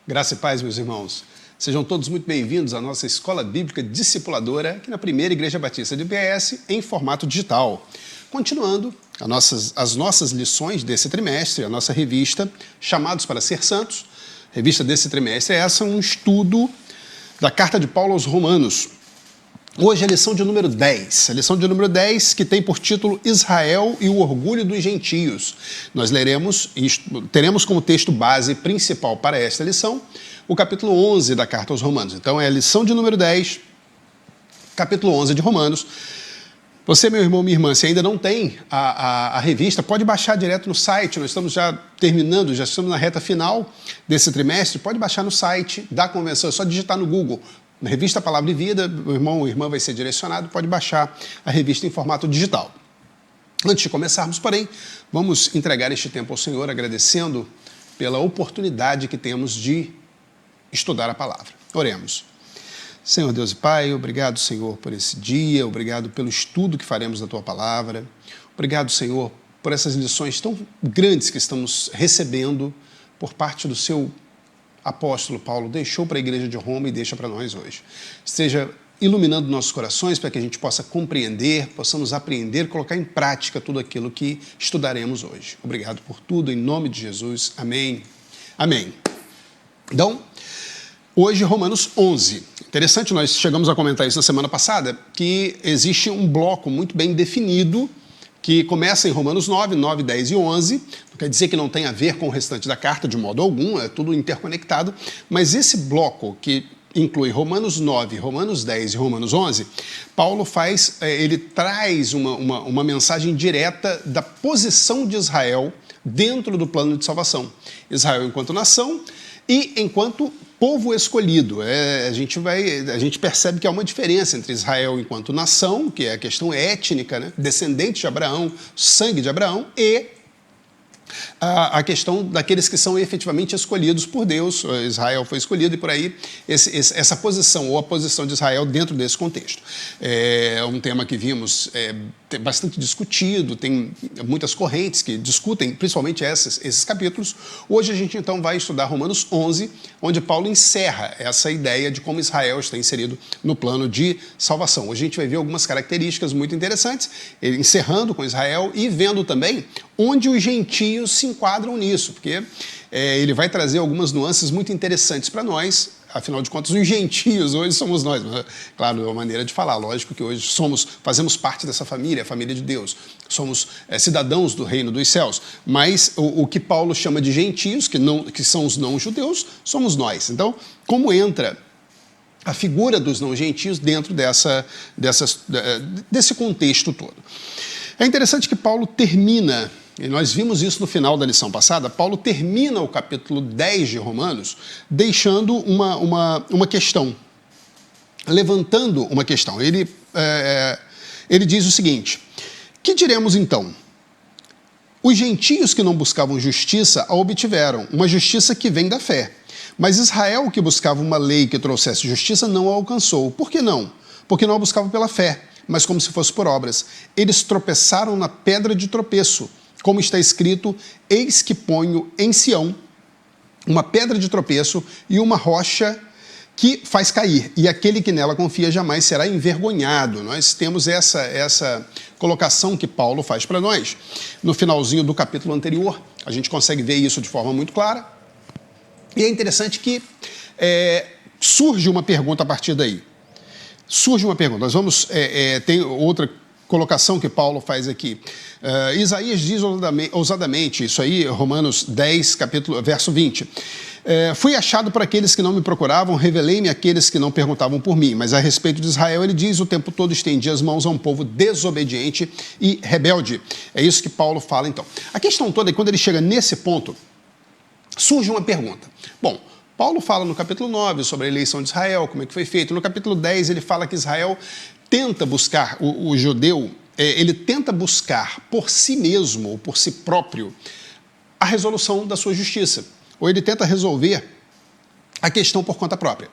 Graça e paz, meus irmãos. Sejam todos muito bem-vindos à nossa Escola Bíblica Discipuladora, aqui na Primeira Igreja Batista de PS, em formato digital. Continuando as nossas lições desse trimestre, a nossa revista Chamados para Ser Santos. A revista desse trimestre é essa, um estudo da Carta de Paulo aos Romanos. Hoje é a lição de número 10. A lição de número 10, que tem por título Israel e o orgulho dos gentios. Nós leremos e teremos como texto base principal para esta lição o capítulo 11 da Carta aos Romanos. Então é a lição de número 10, capítulo 11 de Romanos. Você, meu irmão, minha irmã, se ainda não tem a revista, pode baixar direto no site. Nós estamos já terminando, já estamos na reta final desse trimestre. Pode baixar no site da convenção, é só digitar no Google. Na revista Palavra e Vida, o irmão ou irmã vai ser direcionado, pode baixar a revista em formato digital. Antes de começarmos, porém, vamos entregar este tempo ao Senhor, agradecendo pela oportunidade que temos de estudar a palavra. Oremos. Senhor Deus e Pai, obrigado, Senhor, por esse dia, obrigado pelo estudo que faremos da Tua palavra, obrigado, Senhor, por essas lições tão grandes que estamos recebendo por parte do Seu apóstolo Paulo deixou para a igreja de Roma e deixa para nós hoje. Esteja iluminando nossos corações para que a gente possa compreender, possamos apreender, colocar em prática tudo aquilo que estudaremos hoje. Obrigado por tudo, em nome de Jesus. Amém. Amém. Então, hoje Romanos 11. Interessante, nós chegamos a comentar isso na semana passada, que existe um bloco muito bem definido que começa em Romanos 9, 9, 10 e 11, não quer dizer que não tem a ver com o restante da carta de modo algum, é tudo interconectado, mas esse bloco que inclui Romanos 9, Romanos 10 e Romanos 11, Paulo ele traz uma mensagem direta da posição de Israel dentro do plano de salvação. Israel enquanto nação e enquanto povo escolhido. A gente percebe que há uma diferença entre Israel enquanto nação, que é a questão étnica, né? Descendente de Abraão, sangue de Abraão, e a questão daqueles que são efetivamente escolhidos por Deus. Israel foi escolhido e por aí essa posição ou a posição de Israel dentro desse contexto. É um tema que vimos bastante discutido, tem muitas correntes que discutem principalmente esses capítulos. Hoje a gente então vai estudar Romanos 11, onde Paulo encerra essa ideia de como Israel está inserido no plano de salvação. Hoje a gente vai ver algumas características muito interessantes, ele encerrando com Israel e vendo também onde os gentios se enquadram nisso, porque ele vai trazer algumas nuances muito interessantes para nós. Afinal de contas, os gentios hoje somos nós. Claro, é uma maneira de falar. Lógico que hoje fazemos parte dessa família, a família de Deus. Somos cidadãos do reino dos céus. Mas o que Paulo chama de gentios, que são os não-judeus, somos nós. Então, como entra a figura dos não-gentios dentro desse contexto todo? É interessante que Paulo termina, e nós vimos isso no final da lição passada, Paulo termina o capítulo 10 de Romanos deixando uma questão, levantando uma questão. Ele diz o seguinte: que diremos então? Os gentios que não buscavam justiça a obtiveram, uma justiça que vem da fé. Mas Israel, que buscava uma lei que trouxesse justiça, não a alcançou. Por que não? Porque não a buscava pela fé, mas como se fosse por obras. Eles tropeçaram na pedra de tropeço, como está escrito: eis que ponho em Sião uma pedra de tropeço e uma rocha que faz cair, e aquele que nela confia jamais será envergonhado. Nós temos essa colocação que Paulo faz para nós. No finalzinho do capítulo anterior, a gente consegue ver isso de forma muito clara. E é interessante que surge uma pergunta a partir daí. Surge uma pergunta. Nós vamos... tem outra colocação que Paulo faz aqui. Isaías diz ousadamente, isso aí, Romanos 10, verso 20. Fui achado por aqueles que não me procuravam, revelei-me àqueles que não perguntavam por mim. Mas a respeito de Israel, ele diz: o tempo todo estendi as mãos a um povo desobediente e rebelde. É isso que Paulo fala, então. A questão toda é que quando ele chega nesse ponto, surge uma pergunta. Bom, Paulo fala no capítulo 9 sobre a eleição de Israel, como é que foi feito. No capítulo 10 ele fala que Israel tenta buscar, o judeu, ele tenta buscar por si mesmo, ou por si próprio, a resolução da sua justiça. Ou ele tenta resolver a questão por conta própria.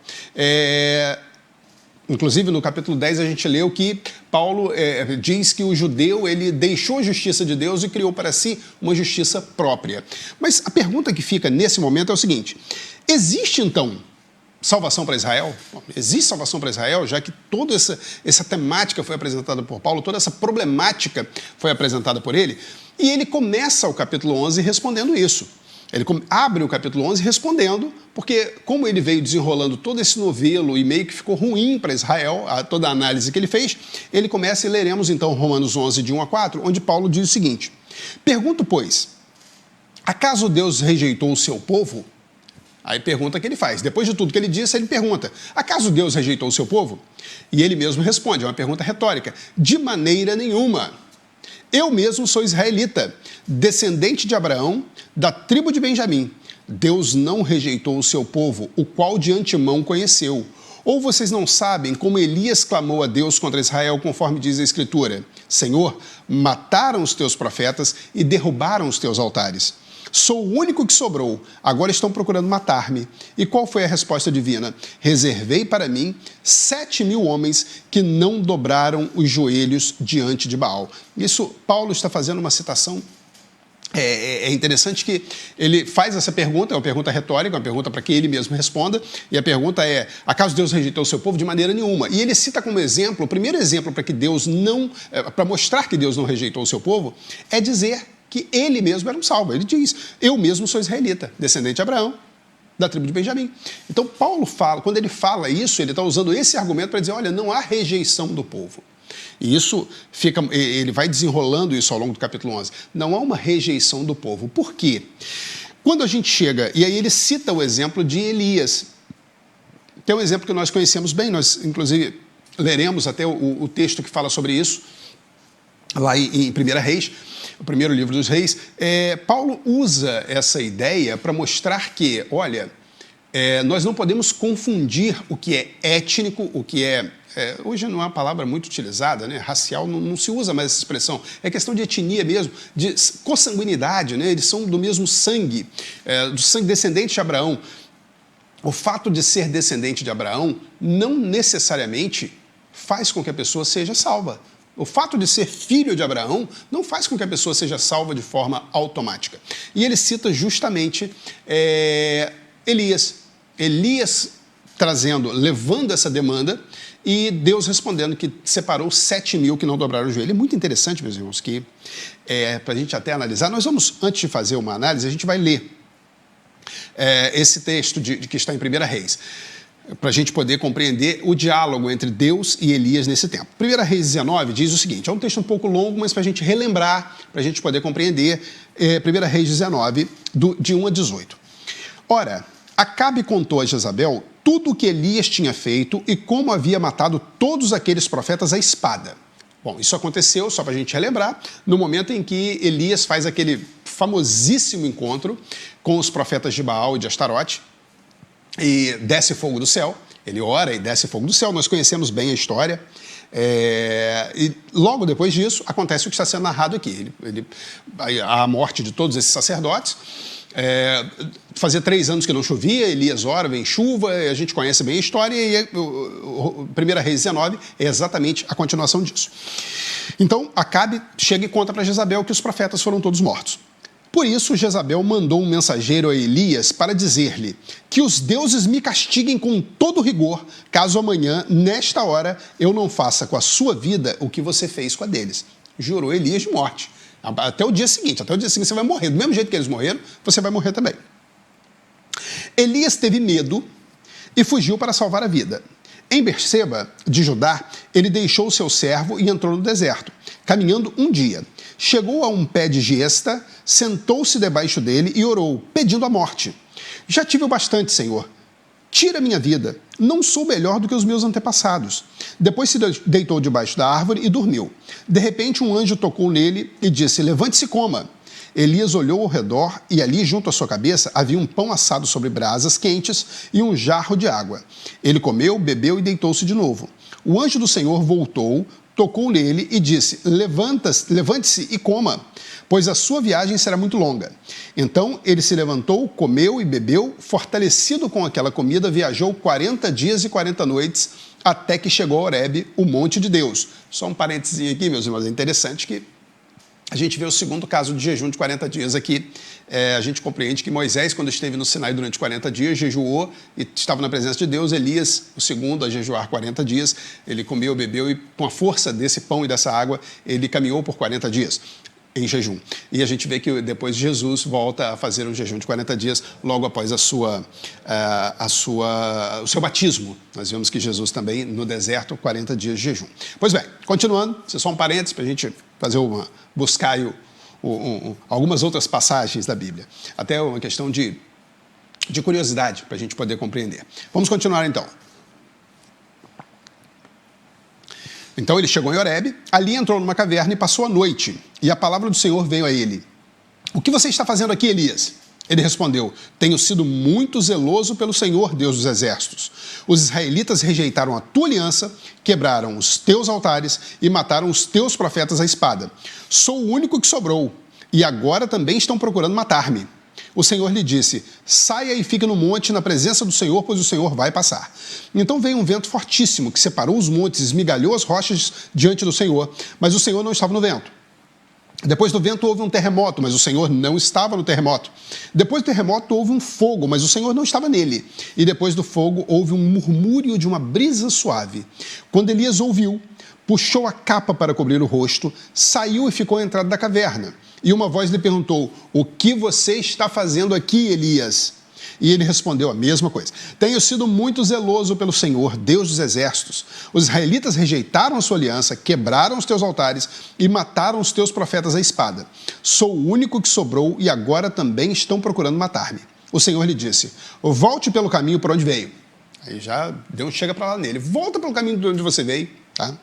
Inclusive, no capítulo 10, a gente leu que Paulo diz que o judeu ele deixou a justiça de Deus e criou para si uma justiça própria. Mas a pergunta que fica nesse momento é o seguinte: existe, então, salvação para Israel? Bom, existe salvação para Israel, já que toda essa temática foi apresentada por Paulo, toda essa problemática foi apresentada por ele, e ele começa o capítulo 11 respondendo isso. Ele abre o capítulo 11 respondendo, porque como ele veio desenrolando todo esse novelo e meio que ficou ruim para Israel, toda a análise que ele fez, ele começa e leremos então Romanos 11, de 1 a 4, onde Paulo diz o seguinte: pergunto, pois, acaso Deus rejeitou o seu povo? Aí pergunta que ele faz. Depois de tudo que ele disse, ele pergunta: acaso Deus rejeitou o seu povo? E ele mesmo responde, é uma pergunta retórica: de maneira nenhuma. Eu mesmo sou israelita, descendente de Abraão, da tribo de Benjamim. Deus não rejeitou o seu povo, o qual de antemão conheceu. Ou vocês não sabem como Elias clamou a Deus contra Israel, conforme diz a Escritura: Senhor, mataram os teus profetas e derrubaram os teus altares. Sou o único que sobrou, agora estão procurando matar-me. E qual foi a resposta divina? Reservei para mim 7.000 homens que não dobraram os joelhos diante de Baal. Isso, Paulo está fazendo uma citação. É interessante que ele faz essa pergunta, é uma pergunta retórica, uma pergunta para que ele mesmo responda, e a pergunta é: acaso Deus rejeitou o seu povo? De maneira nenhuma. E ele cita como exemplo, o primeiro exemplo para que Deus não, para mostrar que Deus não rejeitou o seu povo, é dizer que ele mesmo era um salvo. Ele diz: eu mesmo sou israelita, descendente de Abraão, da tribo de Benjamim. Então Paulo fala, quando ele fala isso, ele está usando esse argumento para dizer: olha, não há rejeição do povo. E isso fica, ele vai desenrolando isso ao longo do capítulo 11. Não há uma rejeição do povo. Por quê? Quando a gente chega, e aí ele cita o exemplo de Elias, que é um exemplo que nós conhecemos bem, nós inclusive leremos até o texto que fala sobre isso, lá em 1 Reis, o primeiro livro dos Reis. Paulo usa essa ideia para mostrar que, olha, nós não podemos confundir o que é étnico, o que hoje não é uma palavra muito utilizada, né? Racial, não se usa mais essa expressão. É questão de etnia mesmo, de consanguinidade, né? Eles são do mesmo sangue, do sangue descendente de Abraão. O fato de ser descendente de Abraão não necessariamente faz com que a pessoa seja salva. O fato de ser filho de Abraão não faz com que a pessoa seja salva de forma automática. E ele cita justamente Elias. Elias levando essa demanda, e Deus respondendo que separou 7.000 que não dobraram o joelho. É muito interessante, meus irmãos, que para a gente até analisar, nós vamos, antes de fazer uma análise, a gente vai ler esse texto que está em 1 Reis, para a gente poder compreender o diálogo entre Deus e Elias nesse tempo. 1 Reis 19 diz o seguinte, é um texto um pouco longo, mas para a gente relembrar, para a gente poder compreender, 1 Reis 19, de 1 a 18. Ora, Acabe contou a Jezabel tudo o que Elias tinha feito e como havia matado todos aqueles profetas à espada. Bom, isso aconteceu, só para a gente relembrar, no momento em que Elias faz aquele famosíssimo encontro com os profetas de Baal e de Astarote, e desce fogo do céu. Ele ora e desce fogo do céu, nós conhecemos bem a história. E logo depois disso, acontece o que está sendo narrado aqui. A morte de todos esses sacerdotes. Fazia 3 anos que não chovia, Elias ora, vem chuva, a gente conhece bem a história, e 1 Reis 19 é exatamente a continuação disso. Então, Acabe chega e conta para Jezabel que os profetas foram todos mortos. Por isso, Jezabel mandou um mensageiro a Elias para dizer-lhe que os deuses me castiguem com todo rigor, caso amanhã, nesta hora, eu não faça com a sua vida o que você fez com a deles. Jurou Elias de morte. Até o dia seguinte você vai morrer. Do mesmo jeito que eles morreram, você vai morrer também. Elias teve medo e fugiu para salvar a vida. Em Berseba, de Judá, ele deixou o seu servo e entrou no deserto, caminhando um dia. Chegou a um pé de giesta, sentou-se debaixo dele e orou, pedindo a morte. Já tive o bastante, Senhor. Tira minha vida. Não sou melhor do que os meus antepassados. Depois se deitou debaixo da árvore e dormiu. De repente, um anjo tocou nele e disse, levante-se e coma. Elias olhou ao redor e ali, junto à sua cabeça, havia um pão assado sobre brasas quentes e um jarro de água. Ele comeu, bebeu e deitou-se de novo. O anjo do Senhor voltou, tocou nele e disse, levante-se e coma, pois a sua viagem será muito longa. Então ele se levantou, comeu e bebeu, fortalecido com aquela comida, viajou 40 dias e 40 noites até que chegou a Horebe, o monte de Deus. Só um parênteses aqui, meus irmãos, é interessante que a gente vê o segundo caso de jejum de 40 dias aqui. A gente compreende que Moisés, quando esteve no Sinai durante 40 dias, jejuou e estava na presença de Deus. Elias, o segundo a jejuar 40 dias, ele comeu, bebeu e com a força desse pão e dessa água, ele caminhou por 40 dias em jejum. E a gente vê que depois Jesus volta a fazer um jejum de 40 dias logo após o seu batismo. Nós vemos que Jesus também, no deserto, 40 dias de jejum. Pois bem, continuando, isso é só um parênteses para a gente fazer buscar aí algumas outras passagens da Bíblia. Até uma questão de curiosidade para a gente poder compreender. Vamos continuar então. Então ele chegou em Horebe, ali entrou numa caverna e passou a noite. E a palavra do Senhor veio a ele. O que você está fazendo aqui, Elias? Ele respondeu, tenho sido muito zeloso pelo Senhor, Deus dos exércitos. Os israelitas rejeitaram a tua aliança, quebraram os teus altares e mataram os teus profetas à espada. Sou o único que sobrou, e agora também estão procurando matar-me. O Senhor lhe disse, saia e fique no monte na presença do Senhor, pois o Senhor vai passar. Então veio um vento fortíssimo que separou os montes, esmigalhou as rochas diante do Senhor, mas o Senhor não estava no vento. Depois do vento houve um terremoto, mas o Senhor não estava no terremoto. Depois do terremoto houve um fogo, mas o Senhor não estava nele. E depois do fogo houve um murmúrio de uma brisa suave. Quando Elias ouviu, puxou a capa para cobrir o rosto, saiu e ficou à entrada da caverna. E uma voz lhe perguntou, o que você está fazendo aqui, Elias? E ele respondeu a mesma coisa. Tenho sido muito zeloso pelo Senhor, Deus dos exércitos. Os israelitas rejeitaram a sua aliança, quebraram os teus altares e mataram os teus profetas à espada. Sou o único que sobrou e agora também estão procurando matar-me. O Senhor lhe disse, volte pelo caminho por onde veio. Aí já Deus chega para lá nele. Volta pelo caminho de onde você veio, tá?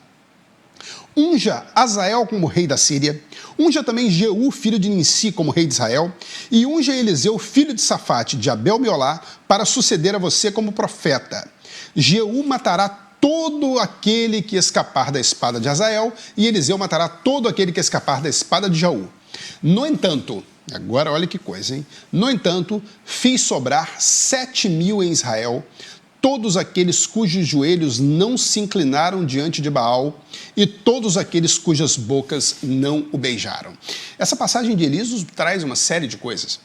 Unja Azael como rei da Síria, unja também Jeú, filho de Ninsi, como rei de Israel, e unja Eliseu, filho de Safate, de Abel-Meolá, para suceder a você como profeta. Jeú matará todo aquele que escapar da espada de Azael, e Eliseu matará todo aquele que escapar da espada de Jaú. No entanto, agora olha que coisa, hein? No entanto, fiz sobrar 7.000 em Israel, todos aqueles cujos joelhos não se inclinaram diante de Baal e todos aqueles cujas bocas não o beijaram. Essa passagem de Elias nos traz uma série de coisas.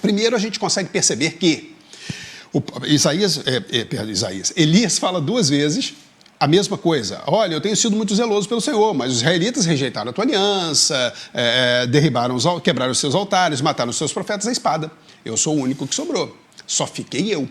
Primeiro, a gente consegue perceber que Elias fala duas vezes a mesma coisa. Olha, eu tenho sido muito zeloso pelo Senhor, mas os israelitas rejeitaram a tua aliança, quebraram os seus altares, mataram os seus profetas à espada. Eu sou o único que sobrou. Só fiquei eu.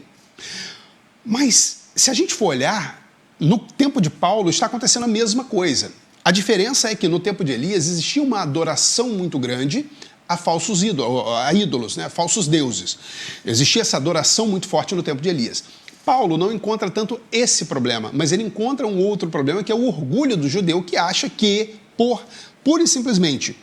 Mas, se a gente for olhar, no tempo de Paulo está acontecendo a mesma coisa. A diferença é que no tempo de Elias existia uma adoração muito grande a falsos ídolos, né? A falsos deuses. Existia essa adoração muito forte no tempo de Elias. Paulo não encontra tanto esse problema, mas ele encontra um outro problema, que é o orgulho do judeu que acha que, pura e simplesmente,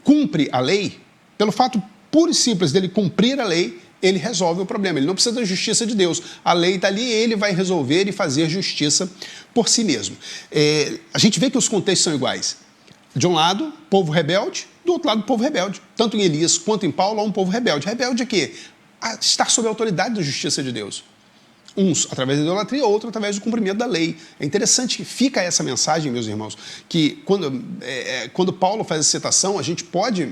cumpre a lei, pelo fato puro e simples dele cumprir a lei, ele resolve o problema. Ele não precisa da justiça de Deus. A lei está ali, ele vai resolver e fazer justiça por si mesmo. A gente vê que os contextos são iguais. De um lado, povo rebelde, do outro lado, povo rebelde. Tanto em Elias quanto em Paulo, há um povo rebelde. Rebelde é quê? Estar sob a autoridade da justiça de Deus. Uns através da idolatria, outros através do cumprimento da lei. É interessante que fica essa mensagem, meus irmãos, que quando Paulo faz essa citação, a gente pode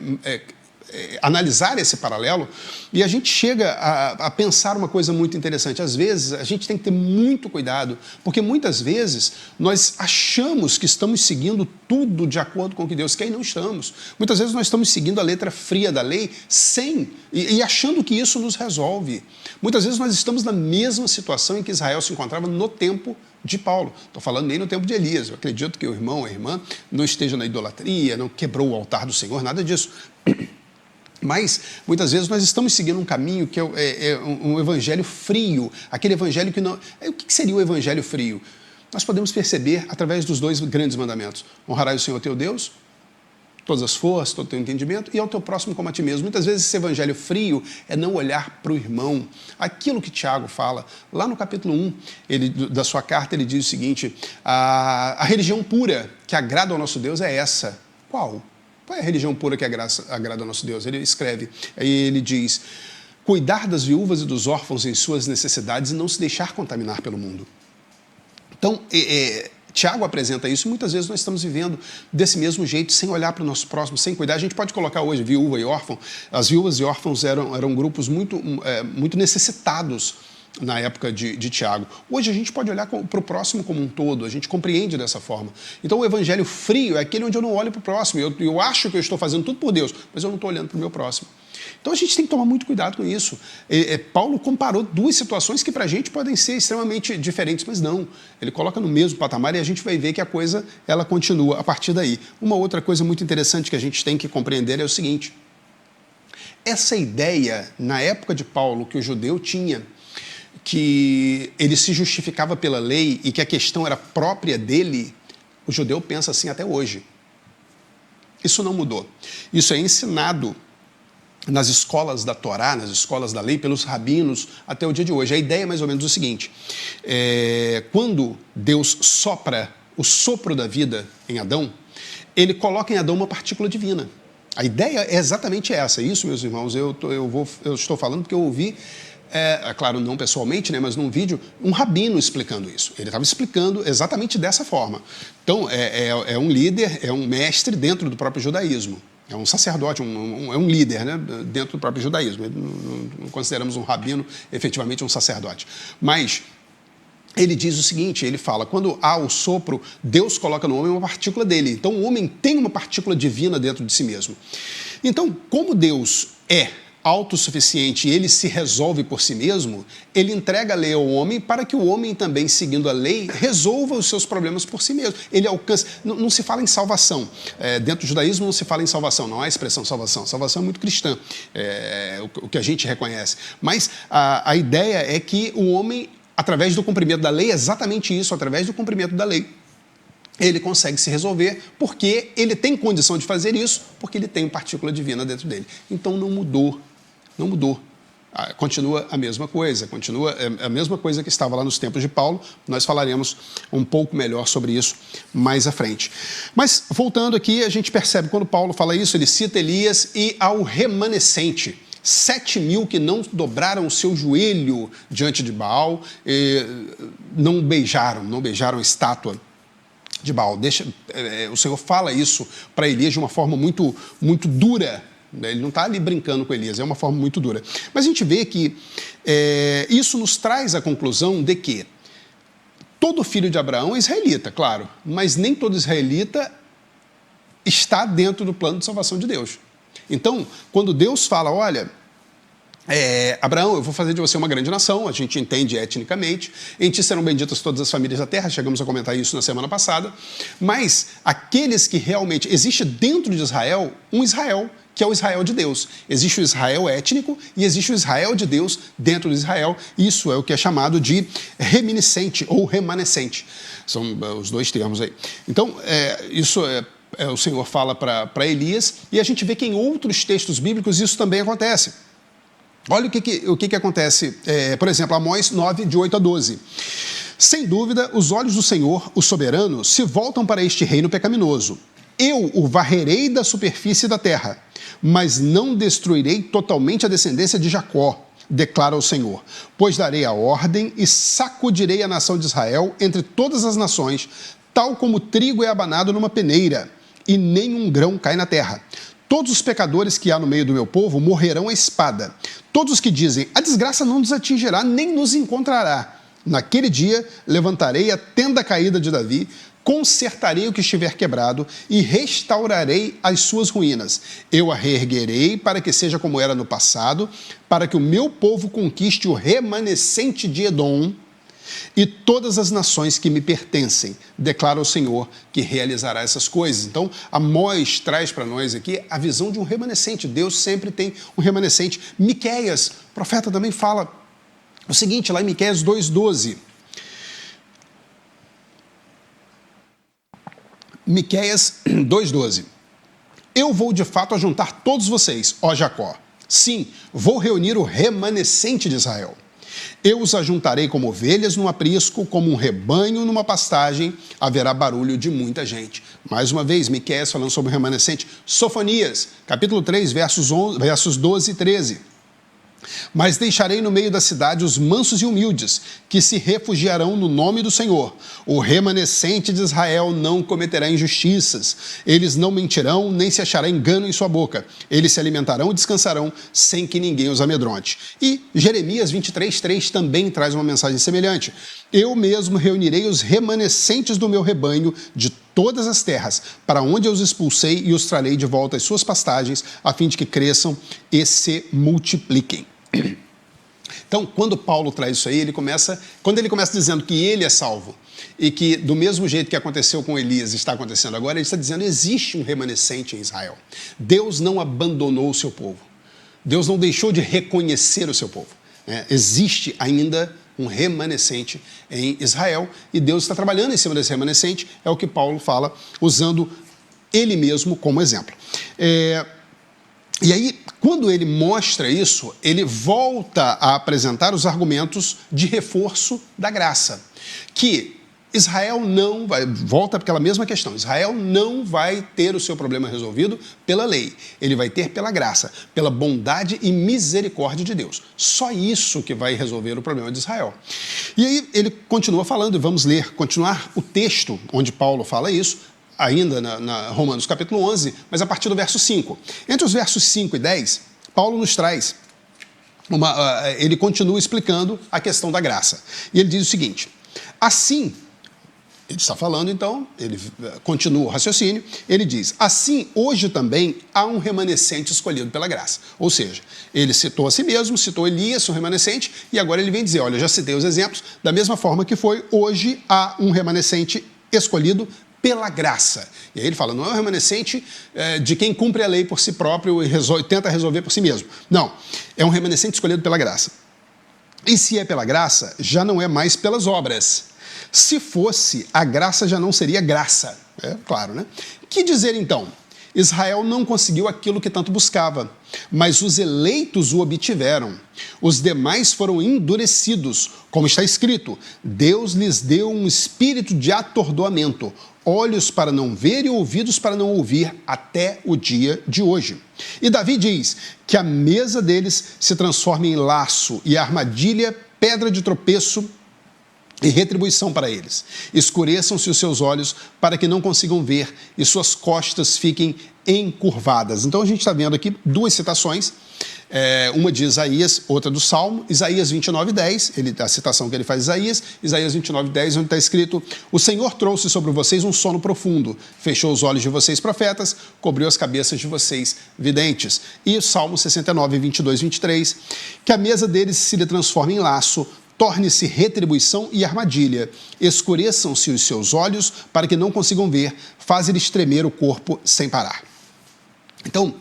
analisar esse paralelo e a gente chega a pensar uma coisa muito interessante. Às vezes, a gente tem que ter muito cuidado, porque muitas vezes nós achamos que estamos seguindo tudo de acordo com o que Deus quer e não estamos. Muitas vezes nós estamos seguindo a letra fria da lei e achando que isso nos resolve. Muitas vezes nós estamos na mesma situação em que Israel se encontrava no tempo de Paulo. Estou falando nem no tempo de Elias. Eu acredito que o irmão ou a irmã não esteja na idolatria, não quebrou o altar do Senhor, nada disso. Mas, muitas vezes, nós estamos seguindo um caminho que é um evangelho frio, aquele evangelho que não... O que seria o evangelho frio? Nós podemos perceber através dos dois grandes mandamentos. Honrarás o Senhor teu Deus, todas as forças, todo o teu entendimento, e ao teu próximo como a ti mesmo. Muitas vezes esse evangelho frio é não olhar para o irmão. Aquilo que Tiago fala, lá no capítulo 1 da sua carta, ele diz o seguinte, a religião pura que agrada ao nosso Deus é essa. Qual? Qual é a religião pura que agrada ao nosso Deus? Ele escreve, aí ele diz, cuidar das viúvas e dos órfãos em suas necessidades e não se deixar contaminar pelo mundo. Então, Tiago apresenta isso e muitas vezes nós estamos vivendo desse mesmo jeito, sem olhar para o nosso próximo, sem cuidar. A gente pode colocar hoje viúva e órfão. As viúvas e órfãos eram grupos muito necessitados na época de Tiago. Hoje a gente pode olhar para o próximo como um todo, a gente compreende dessa forma. Então o evangelho frio é aquele onde eu não olho para o próximo, eu acho que eu estou fazendo tudo por Deus, mas eu não estou olhando para o meu próximo. Então a gente tem que tomar muito cuidado com isso. Paulo comparou duas situações que para a gente podem ser extremamente diferentes, mas não. Ele coloca no mesmo patamar e a gente vai ver que a coisa ela continua a partir daí. Uma outra coisa muito interessante que a gente tem que compreender é o seguinte: essa ideia, na época de Paulo, que o judeu tinha, que ele se justificava pela lei e que a questão era própria dele, o judeu pensa assim até hoje. Isso não mudou. Isso é ensinado nas escolas da Torá, nas escolas da lei, pelos rabinos até o dia de hoje. A ideia é mais ou menos o seguinte: quando Deus sopra o sopro da vida em Adão, ele coloca em Adão uma partícula divina. A ideia é exatamente essa. Isso, meus irmãos, eu estou falando porque eu ouvi, claro, não pessoalmente, né, mas num vídeo, um rabino explicando isso. Ele estava explicando exatamente dessa forma. Então, é um líder, é um mestre dentro do próprio judaísmo. É um sacerdote, é um líder, né, dentro do próprio judaísmo. Não consideramos um rabino efetivamente um sacerdote. Mas ele diz o seguinte, ele fala, quando há o sopro, Deus coloca no homem uma partícula dele. Então o homem tem uma partícula divina dentro de si mesmo. Então, como Deus é autossuficiente e ele se resolve por si mesmo, ele entrega a lei ao homem para que o homem também, seguindo a lei, resolva os seus problemas por si mesmo. Ele alcança... Não se fala em salvação. Dentro do judaísmo não se fala em salvação, não há expressão salvação. Salvação é muito cristã, o que a gente reconhece. Mas a ideia é que o homem, através do cumprimento da lei, exatamente isso, através do cumprimento da lei, ele consegue se resolver porque ele tem condição de fazer isso, porque ele tem partícula divina dentro dele. Então não mudou. Não mudou. Continua a mesma coisa, continua a mesma coisa que estava lá nos tempos de Paulo. Nós falaremos um pouco melhor sobre isso mais à frente. Mas, voltando aqui, a gente percebe, quando Paulo fala isso, ele cita Elias e ao remanescente. 7.000 que não dobraram o seu joelho diante de Baal, não beijaram a estátua de Baal. O Senhor fala isso para Elias de uma forma muito, muito dura. Ele não está ali brincando com Elias, é uma forma muito dura. Mas a gente vê que isso nos traz a conclusão de que todo filho de Abraão é israelita, claro, mas nem todo israelita está dentro do plano de salvação de Deus. Então, quando Deus fala, olha, Abraão, eu vou fazer de você uma grande nação, a gente entende etnicamente, em ti serão benditas todas as famílias da terra, chegamos a comentar isso na semana passada, mas aqueles que realmente... Existe dentro de Israel um Israel, que é o Israel de Deus. Existe o Israel étnico e existe o Israel de Deus dentro de Israel. Isso é o que é chamado de reminiscente ou remanescente. São os dois termos aí. Então, o Senhor fala para Elias, e a gente vê que em outros textos bíblicos isso também acontece. Olha o que acontece, por exemplo, Amós 9, de 8 a 12. Sem dúvida, os olhos do Senhor, o soberano, se voltam para este reino pecaminoso. Eu o varrerei da superfície da terra, mas não destruirei totalmente a descendência de Jacó, declara o Senhor. Pois darei a ordem e sacudirei a nação de Israel entre todas as nações, tal como o trigo é abanado numa peneira, e nenhum grão cai na terra. Todos os pecadores que há no meio do meu povo morrerão à espada. Todos os que dizem, a desgraça não nos atingirá, nem nos encontrará. Naquele dia, levantarei a tenda caída de Davi, consertarei o que estiver quebrado e restaurarei as suas ruínas. Eu a reerguerei para que seja como era no passado, para que o meu povo conquiste o remanescente de Edom e todas as nações que me pertencem, declara o Senhor que realizará essas coisas. Então, Amós traz para nós aqui a visão de um remanescente. Deus sempre tem um remanescente. Miqueias, o profeta, também fala o seguinte, lá em Miqueias 2,12. Miqueias 2,12. Eu vou de fato ajuntar todos vocês, ó Jacó. Sim, vou reunir o remanescente de Israel. Eu os ajuntarei como ovelhas num aprisco, como um rebanho numa pastagem, haverá barulho de muita gente. Mais uma vez, Miqueias falando sobre o remanescente. Sofonias, capítulo 3, versos 12 e 13. Mas deixarei no meio da cidade os mansos e humildes, que se refugiarão no nome do Senhor. O remanescente de Israel não cometerá injustiças. Eles não mentirão, nem se achará engano em sua boca. Eles se alimentarão e descansarão, sem que ninguém os amedronte. E Jeremias 23:3 também traz uma mensagem semelhante. Eu mesmo reunirei os remanescentes do meu rebanho de todas as terras, para onde eu os expulsei, e os trarei de volta às suas pastagens, a fim de que cresçam e se multipliquem. Então, quando Paulo traz isso aí, quando ele começa dizendo que ele é salvo e que do mesmo jeito que aconteceu com Elias está acontecendo agora, ele está dizendo que existe um remanescente em Israel. Deus não abandonou o seu povo. Deus não deixou de reconhecer o seu povo. Existe ainda um remanescente em Israel e Deus está trabalhando em cima desse remanescente, é o que Paulo fala, usando ele mesmo como exemplo. E aí, quando ele mostra isso, ele volta a apresentar os argumentos de reforço da graça. Que Israel não vai, volta para aquela mesma questão, Israel não vai ter o seu problema resolvido pela lei, ele vai ter pela graça, pela bondade e misericórdia de Deus. Só isso que vai resolver o problema de Israel. E aí ele continua falando, e vamos continuar o texto onde Paulo fala isso, ainda na Romanos capítulo 11, mas a partir do verso 5. Entre os versos 5 e 10, Paulo nos traz, ele continua explicando a questão da graça. E ele diz o seguinte, assim, ele está falando então, ele continua o raciocínio, ele diz, assim hoje também há um remanescente escolhido pela graça. Ou seja, ele citou a si mesmo, citou Elias, o remanescente, e agora ele vem dizer, olha, eu já citei os exemplos, da mesma forma que foi, hoje há um remanescente escolhido pela graça. E aí ele fala, não é um remanescente de quem cumpre a lei por si próprio e tenta resolver por si mesmo. Não, é um remanescente escolhido pela graça. E se é pela graça, já não é mais pelas obras. Se fosse, a graça já não seria graça. É claro, né? Que dizer então? Israel não conseguiu aquilo que tanto buscava, mas os eleitos o obtiveram. Os demais foram endurecidos, como está escrito, Deus lhes deu um espírito de atordoamento, olhos para não ver e ouvidos para não ouvir, até o dia de hoje. E Davi diz que a mesa deles se transforma em laço e armadilha, pedra de tropeço e retribuição para eles. Escureçam-se os seus olhos para que não consigam ver e suas costas fiquem encurvadas. Então a gente está vendo aqui duas citações, uma de Isaías, outra do Salmo, Isaías 29:10, a citação que ele faz de Isaías 29:10, onde está escrito, o Senhor trouxe sobre vocês um sono profundo, fechou os olhos de vocês profetas, cobriu as cabeças de vocês videntes. E o Salmo 69:22-23, que a mesa deles se lhe transforma em laço, torne-se retribuição e armadilha, escureçam-se os seus olhos para que não consigam ver, faz-lhes tremer o corpo sem parar. Então,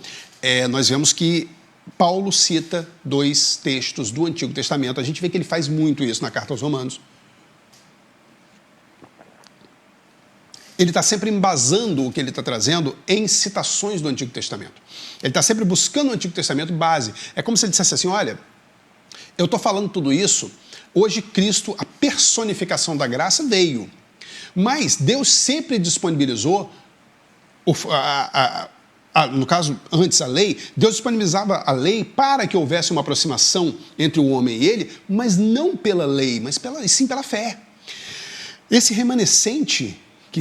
nós vemos que Paulo cita dois textos do Antigo Testamento, a gente vê que ele faz muito isso na carta aos Romanos. Ele está sempre embasando o que ele está trazendo em citações do Antigo Testamento. Ele está sempre buscando no Antigo Testamento base. É como se ele dissesse assim, olha, eu estou falando tudo isso, hoje Cristo, a personificação da graça, veio. Mas Deus sempre disponibilizou, no caso, antes a lei, Deus disponibilizava a lei para que houvesse uma aproximação entre o homem e ele, mas não pela lei, mas sim pela fé. Esse remanescente que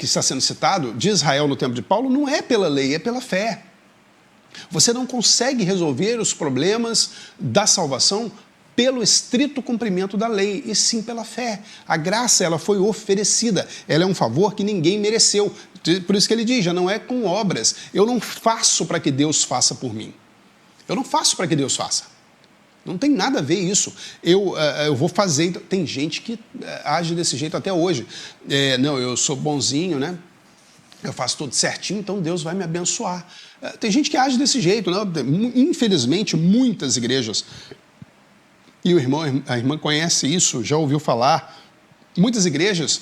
está sendo citado, de Israel no tempo de Paulo, não é pela lei, é pela fé. Você não consegue resolver os problemas da salvação pelo estrito cumprimento da lei, e sim pela fé. A graça, ela foi oferecida, ela é um favor que ninguém mereceu. Por isso que ele diz, já não é com obras. Eu não faço para que Deus faça por mim. Eu não faço para que Deus faça. Não tem nada a ver isso. Eu vou fazer... Tem gente que age desse jeito até hoje. Não, eu sou bonzinho, né? Eu faço tudo certinho, então Deus vai me abençoar. Tem gente que age desse jeito, né? Infelizmente, muitas igrejas... E a irmã conhece isso, já ouviu falar. Muitas igrejas,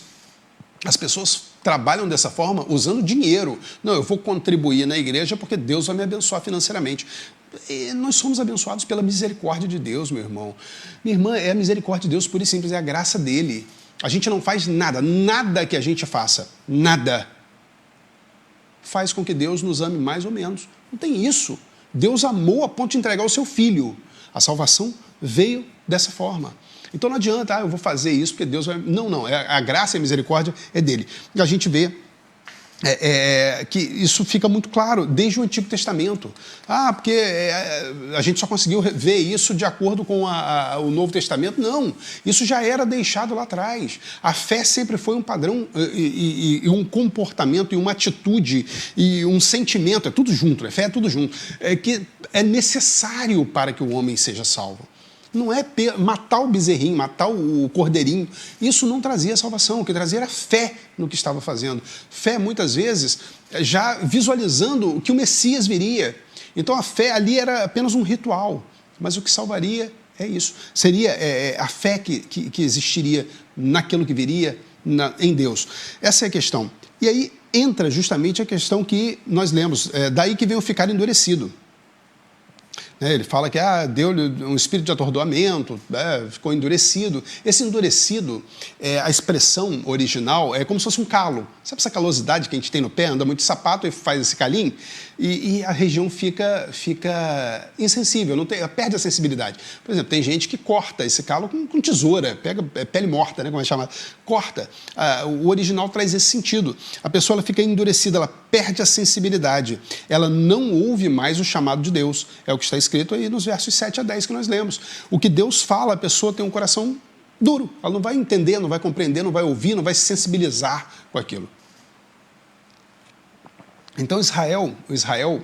as pessoas trabalham dessa forma usando dinheiro. Não, eu vou contribuir na igreja porque Deus vai me abençoar financeiramente. E nós somos abençoados pela misericórdia de Deus, meu irmão. Minha irmã, é a misericórdia de Deus pura e simples, é a graça dele. A gente não faz nada, nada que a gente faça, nada faz com que Deus nos ame mais ou menos. Não tem isso. Deus amou a ponto de entregar o seu filho. A salvação veio dessa forma. Então não adianta, eu vou fazer isso porque Deus vai... Não, a graça e a misericórdia é dele. E a gente vê que isso fica muito claro desde o Antigo Testamento. Porque a gente só conseguiu ver isso de acordo com o Novo Testamento. Não, isso já era deixado lá atrás. A fé sempre foi um padrão e um comportamento e uma atitude e um sentimento, é tudo junto, fé é tudo junto, que é necessário para que o homem seja salvo. Não é matar o bezerrinho, matar o cordeirinho. Isso não trazia salvação. O que trazia era fé no que estava fazendo. Fé, muitas vezes, já visualizando que o Messias viria. Então, a fé ali era apenas um ritual. Mas o que salvaria é isso. Seria a fé que existiria naquilo que viria em Deus. Essa é a questão. E aí entra justamente a questão que nós lemos. Daí que vem o ficar endurecido. Ele fala que deu-lhe um espírito de atordoamento, ficou endurecido. Esse endurecido, a expressão original é como se fosse um calo. Sabe essa calosidade que a gente tem no pé? Anda muito de sapato e faz esse calinho? E a região fica insensível, perde a sensibilidade. Por exemplo, tem gente que corta esse calo com tesoura, pega pele morta, como é chamado, corta. O original traz esse sentido. A pessoa ela fica endurecida, ela perde a sensibilidade. Ela não ouve mais o chamado de Deus. É o que está escrito aí nos versos 7 a 10 que nós lemos. O que Deus fala, a pessoa tem um coração duro. Ela não vai entender, não vai compreender, não vai ouvir, não vai se sensibilizar com aquilo. Então, o Israel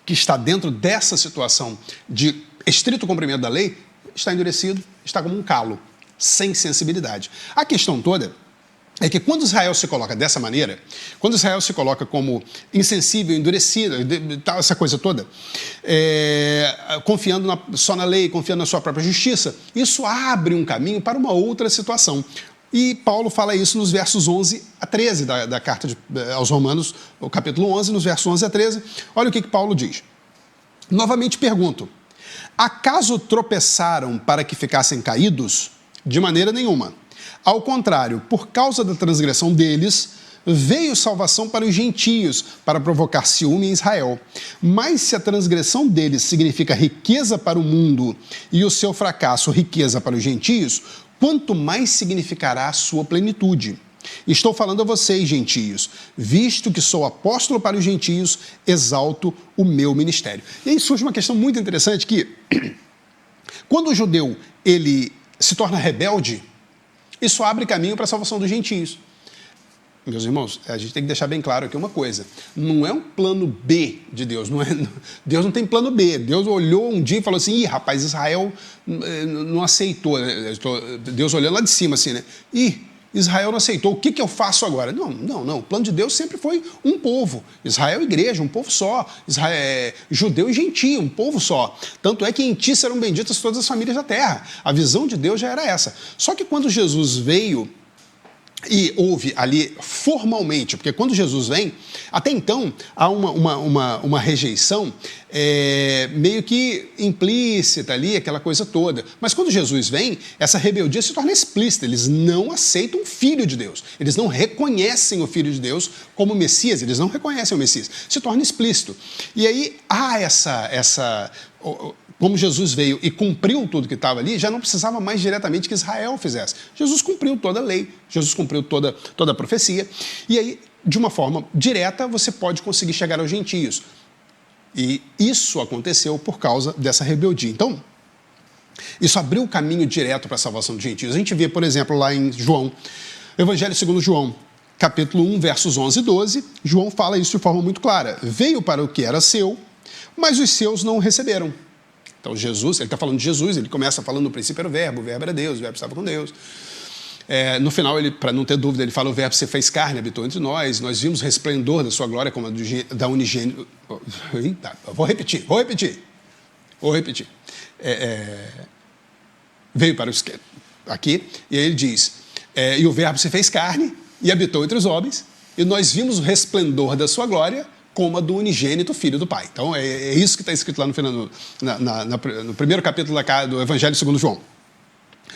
que está dentro dessa situação de estrito cumprimento da lei, está endurecido, está como um calo, sem sensibilidade. A questão toda é que quando Israel se coloca dessa maneira, quando Israel se coloca como insensível, endurecido, essa coisa toda, confiando só na lei, confiando na sua própria justiça, isso abre um caminho para uma outra situação. E Paulo fala isso nos versos 11 a 13 da carta aos Romanos, o capítulo 11, nos versos 11 a 13. Olha o que Paulo diz. Novamente pergunto, acaso tropeçaram para que ficassem caídos? De maneira nenhuma. Ao contrário, por causa da transgressão deles, veio salvação para os gentios, para provocar ciúme em Israel. Mas se a transgressão deles significa riqueza para o mundo e o seu fracasso riqueza para os gentios, quanto mais significará a sua plenitude. Estou falando a vocês, gentios, visto que sou apóstolo para os gentios, exalto o meu ministério. E aí surge uma questão muito interessante que, quando o judeu ele se torna rebelde, isso abre caminho para a salvação dos gentios. Meus irmãos, a gente tem que deixar bem claro aqui uma coisa. Não é um plano B de Deus. Deus não tem plano B. Deus olhou um dia e falou assim, rapaz, Israel não aceitou. Deus olhando lá de cima assim, né? Israel não aceitou. O que eu faço agora? Não. O plano de Deus sempre foi um povo. Israel e igreja, um povo só. Judeu e gentio, um povo só. Tanto é que em ti serão benditas todas as famílias da terra. A visão de Deus já era essa. Só que quando Jesus veio e houve ali formalmente, porque quando Jesus vem, até então há uma rejeição meio que implícita ali, aquela coisa toda. Mas quando Jesus vem, essa rebeldia se torna explícita. Eles não aceitam o Filho de Deus. Eles não reconhecem o Filho de Deus como Messias. Eles não reconhecem o Messias. Se torna explícito. E aí há como Jesus veio e cumpriu tudo que estava ali, já não precisava mais diretamente que Israel fizesse. Jesus cumpriu toda a lei, Jesus cumpriu toda a profecia, e aí, de uma forma direta, você pode conseguir chegar aos gentios. E isso aconteceu por causa dessa rebeldia. Então, isso abriu o caminho direto para a salvação dos gentios. A gente vê, por exemplo, lá em João, Evangelho segundo João, capítulo 1, versos 11 e 12, João fala isso de forma muito clara. Veio para o que era seu, mas os seus não o receberam. Então, Jesus, ele está falando de Jesus, ele começa falando no princípio era o verbo era Deus, o verbo estava com Deus. No final, para não ter dúvida, ele fala o verbo se fez carne, habitou entre nós vimos o resplendor da sua glória como a da unigênito. Vou repetir. Veio para os aqui, e aí ele diz, e o verbo se fez carne e habitou entre os homens, e nós vimos o resplendor da sua glória como a do unigênito Filho do Pai. Então, é isso que está escrito lá no final, no primeiro capítulo do Evangelho segundo João.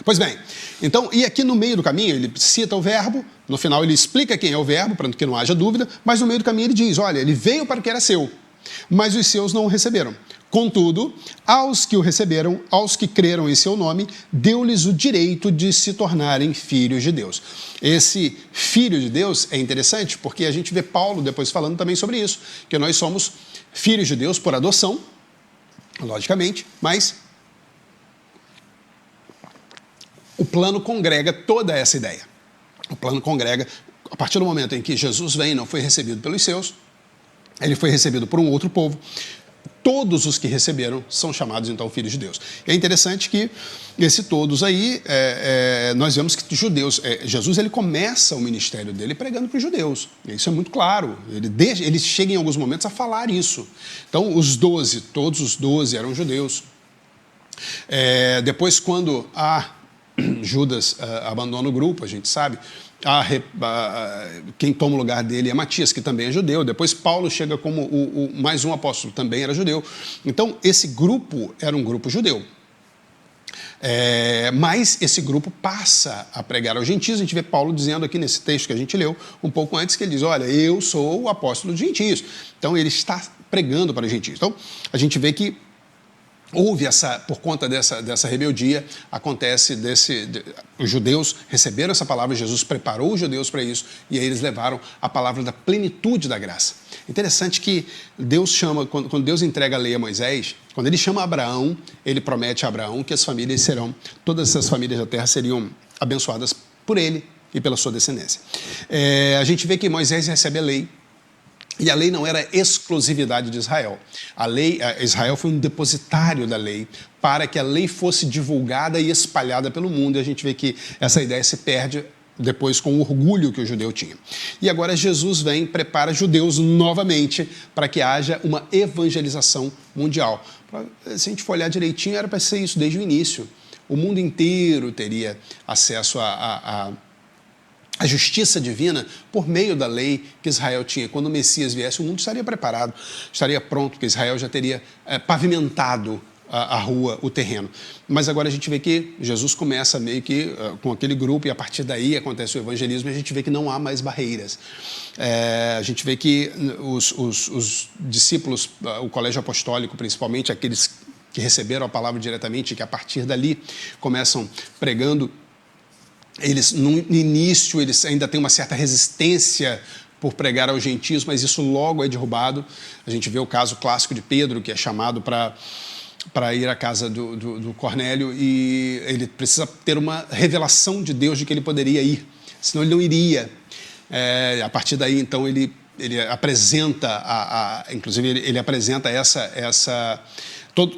Pois bem, então, e aqui no meio do caminho, ele cita o verbo, no final ele explica quem é o verbo, para que não haja dúvida, mas no meio do caminho ele diz, olha, ele veio para o que era seu, mas os seus não o receberam. Contudo, aos que o receberam, aos que creram em seu nome, deu-lhes o direito de se tornarem filhos de Deus. Esse filho de Deus é interessante porque a gente vê Paulo depois falando também sobre isso, que nós somos filhos de Deus por adoção, logicamente, mas o plano congrega toda essa ideia. O plano congrega, a partir do momento em que Jesus vem, não foi recebido pelos seus, ele foi recebido por um outro povo. Todos os que receberam são chamados, então, filhos de Deus. É interessante que esse todos aí, nós vemos que judeus... Jesus, ele começa o ministério dele pregando para os judeus. Isso é muito claro. Ele chega em alguns momentos a falar isso. Então, os 12, todos os 12 eram judeus. Depois, quando Judas abandona o grupo, a gente sabe... quem toma o lugar dele é Matias, que também é judeu. Depois Paulo chega como mais um apóstolo, também era judeu. Então, esse grupo era um grupo judeu. Mas esse grupo passa a pregar aos gentios. A gente vê Paulo dizendo aqui nesse texto que a gente leu, um pouco antes, que ele diz, olha, eu sou o apóstolo dos gentios. Então, ele está pregando para os gentios. Então, a gente vê que houve por conta dessa rebeldia, os judeus receberam essa palavra, Jesus preparou os judeus para isso, e aí eles levaram a palavra da plenitude da graça. Interessante que Deus chama, quando Deus entrega a lei a Moisés, quando ele chama Abraão, ele promete a Abraão que todas essas famílias da terra seriam abençoadas por ele e pela sua descendência. A gente vê que Moisés recebe a lei, e a lei não era exclusividade de Israel. Israel foi um depositário da lei para que a lei fosse divulgada e espalhada pelo mundo. E a gente vê que essa ideia se perde depois com o orgulho que o judeu tinha. E agora Jesus vem e prepara judeus novamente para que haja uma evangelização mundial. Se a gente for olhar direitinho, era para ser isso desde o início. O mundo inteiro teria acesso a justiça divina por meio da lei que Israel tinha. Quando o Messias viesse, o mundo estaria preparado, estaria pronto, porque Israel já teria pavimentado a rua, o terreno. Mas agora a gente vê que Jesus começa meio que com aquele grupo e a partir daí acontece o evangelismo e a gente vê que não há mais barreiras. A gente vê que os discípulos, o colégio apostólico, principalmente aqueles que receberam a palavra diretamente e que a partir dali começam pregando, eles, no início, eles ainda têm uma certa resistência por pregar aos gentios, mas isso logo é derrubado. A gente vê o caso clássico de Pedro, que é chamado para ir à casa do Cornélio, e ele precisa ter uma revelação de Deus de que ele poderia ir, senão ele não iria. A partir daí, então, ele apresenta, inclusive, ele apresenta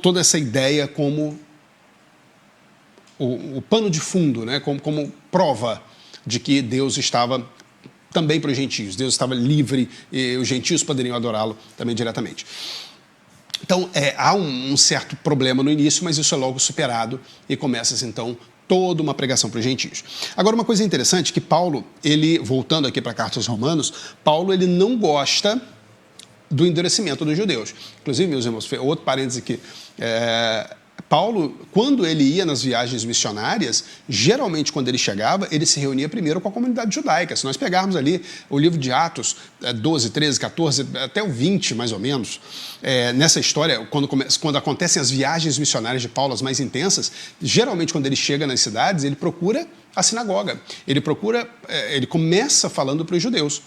toda essa ideia como o pano de fundo, né? como prova de que Deus estava também para os gentios. Deus estava livre e os gentios poderiam adorá-lo também diretamente. Então, há um certo problema no início, mas isso é logo superado e começa-se, então, toda uma pregação para os gentios. Agora, uma coisa interessante que Paulo, voltando aqui para a carta aos Romanos, Paulo ele não gosta do endurecimento dos judeus. Inclusive, meus irmãos, outro parênteses aqui, Paulo, quando ele ia nas viagens missionárias, geralmente quando ele chegava, ele se reunia primeiro com a comunidade judaica. Se nós pegarmos ali o livro de Atos 12, 13, 14, até o 20 mais ou menos, nessa história, quando acontecem as viagens missionárias de Paulo, as mais intensas, geralmente quando ele chega nas cidades, ele procura a sinagoga. Ele começa falando para os judeus.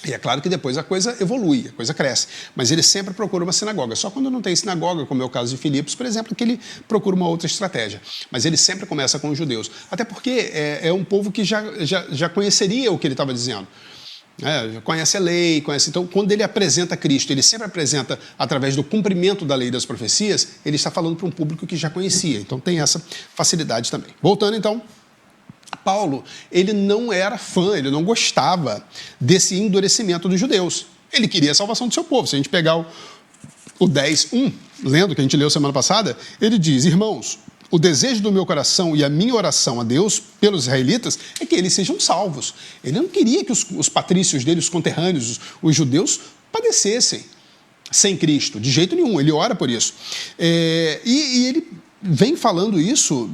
E é claro que depois a coisa evolui, a coisa cresce. Mas ele sempre procura uma sinagoga. Só quando não tem sinagoga, como é o caso de Filipos, por exemplo, que ele procura uma outra estratégia. Mas ele sempre começa com os judeus. Até porque é um povo que já conheceria o que ele estava dizendo. Já conhece a lei, conhece. Então, quando ele apresenta Cristo, ele sempre apresenta através do cumprimento da lei e das profecias, ele está falando para um público que já conhecia. Então, tem essa facilidade também. Voltando, então, Paulo, ele não era fã, ele não gostava desse endurecimento dos judeus. Ele queria a salvação do seu povo. Se a gente pegar o 10:1, lendo, que a gente leu semana passada, ele diz, irmãos, o desejo do meu coração e a minha oração a Deus pelos israelitas é que eles sejam salvos. Ele não queria que os patrícios dele, os conterrâneos, os judeus, padecessem sem Cristo, de jeito nenhum. Ele ora por isso. E ele vem falando isso,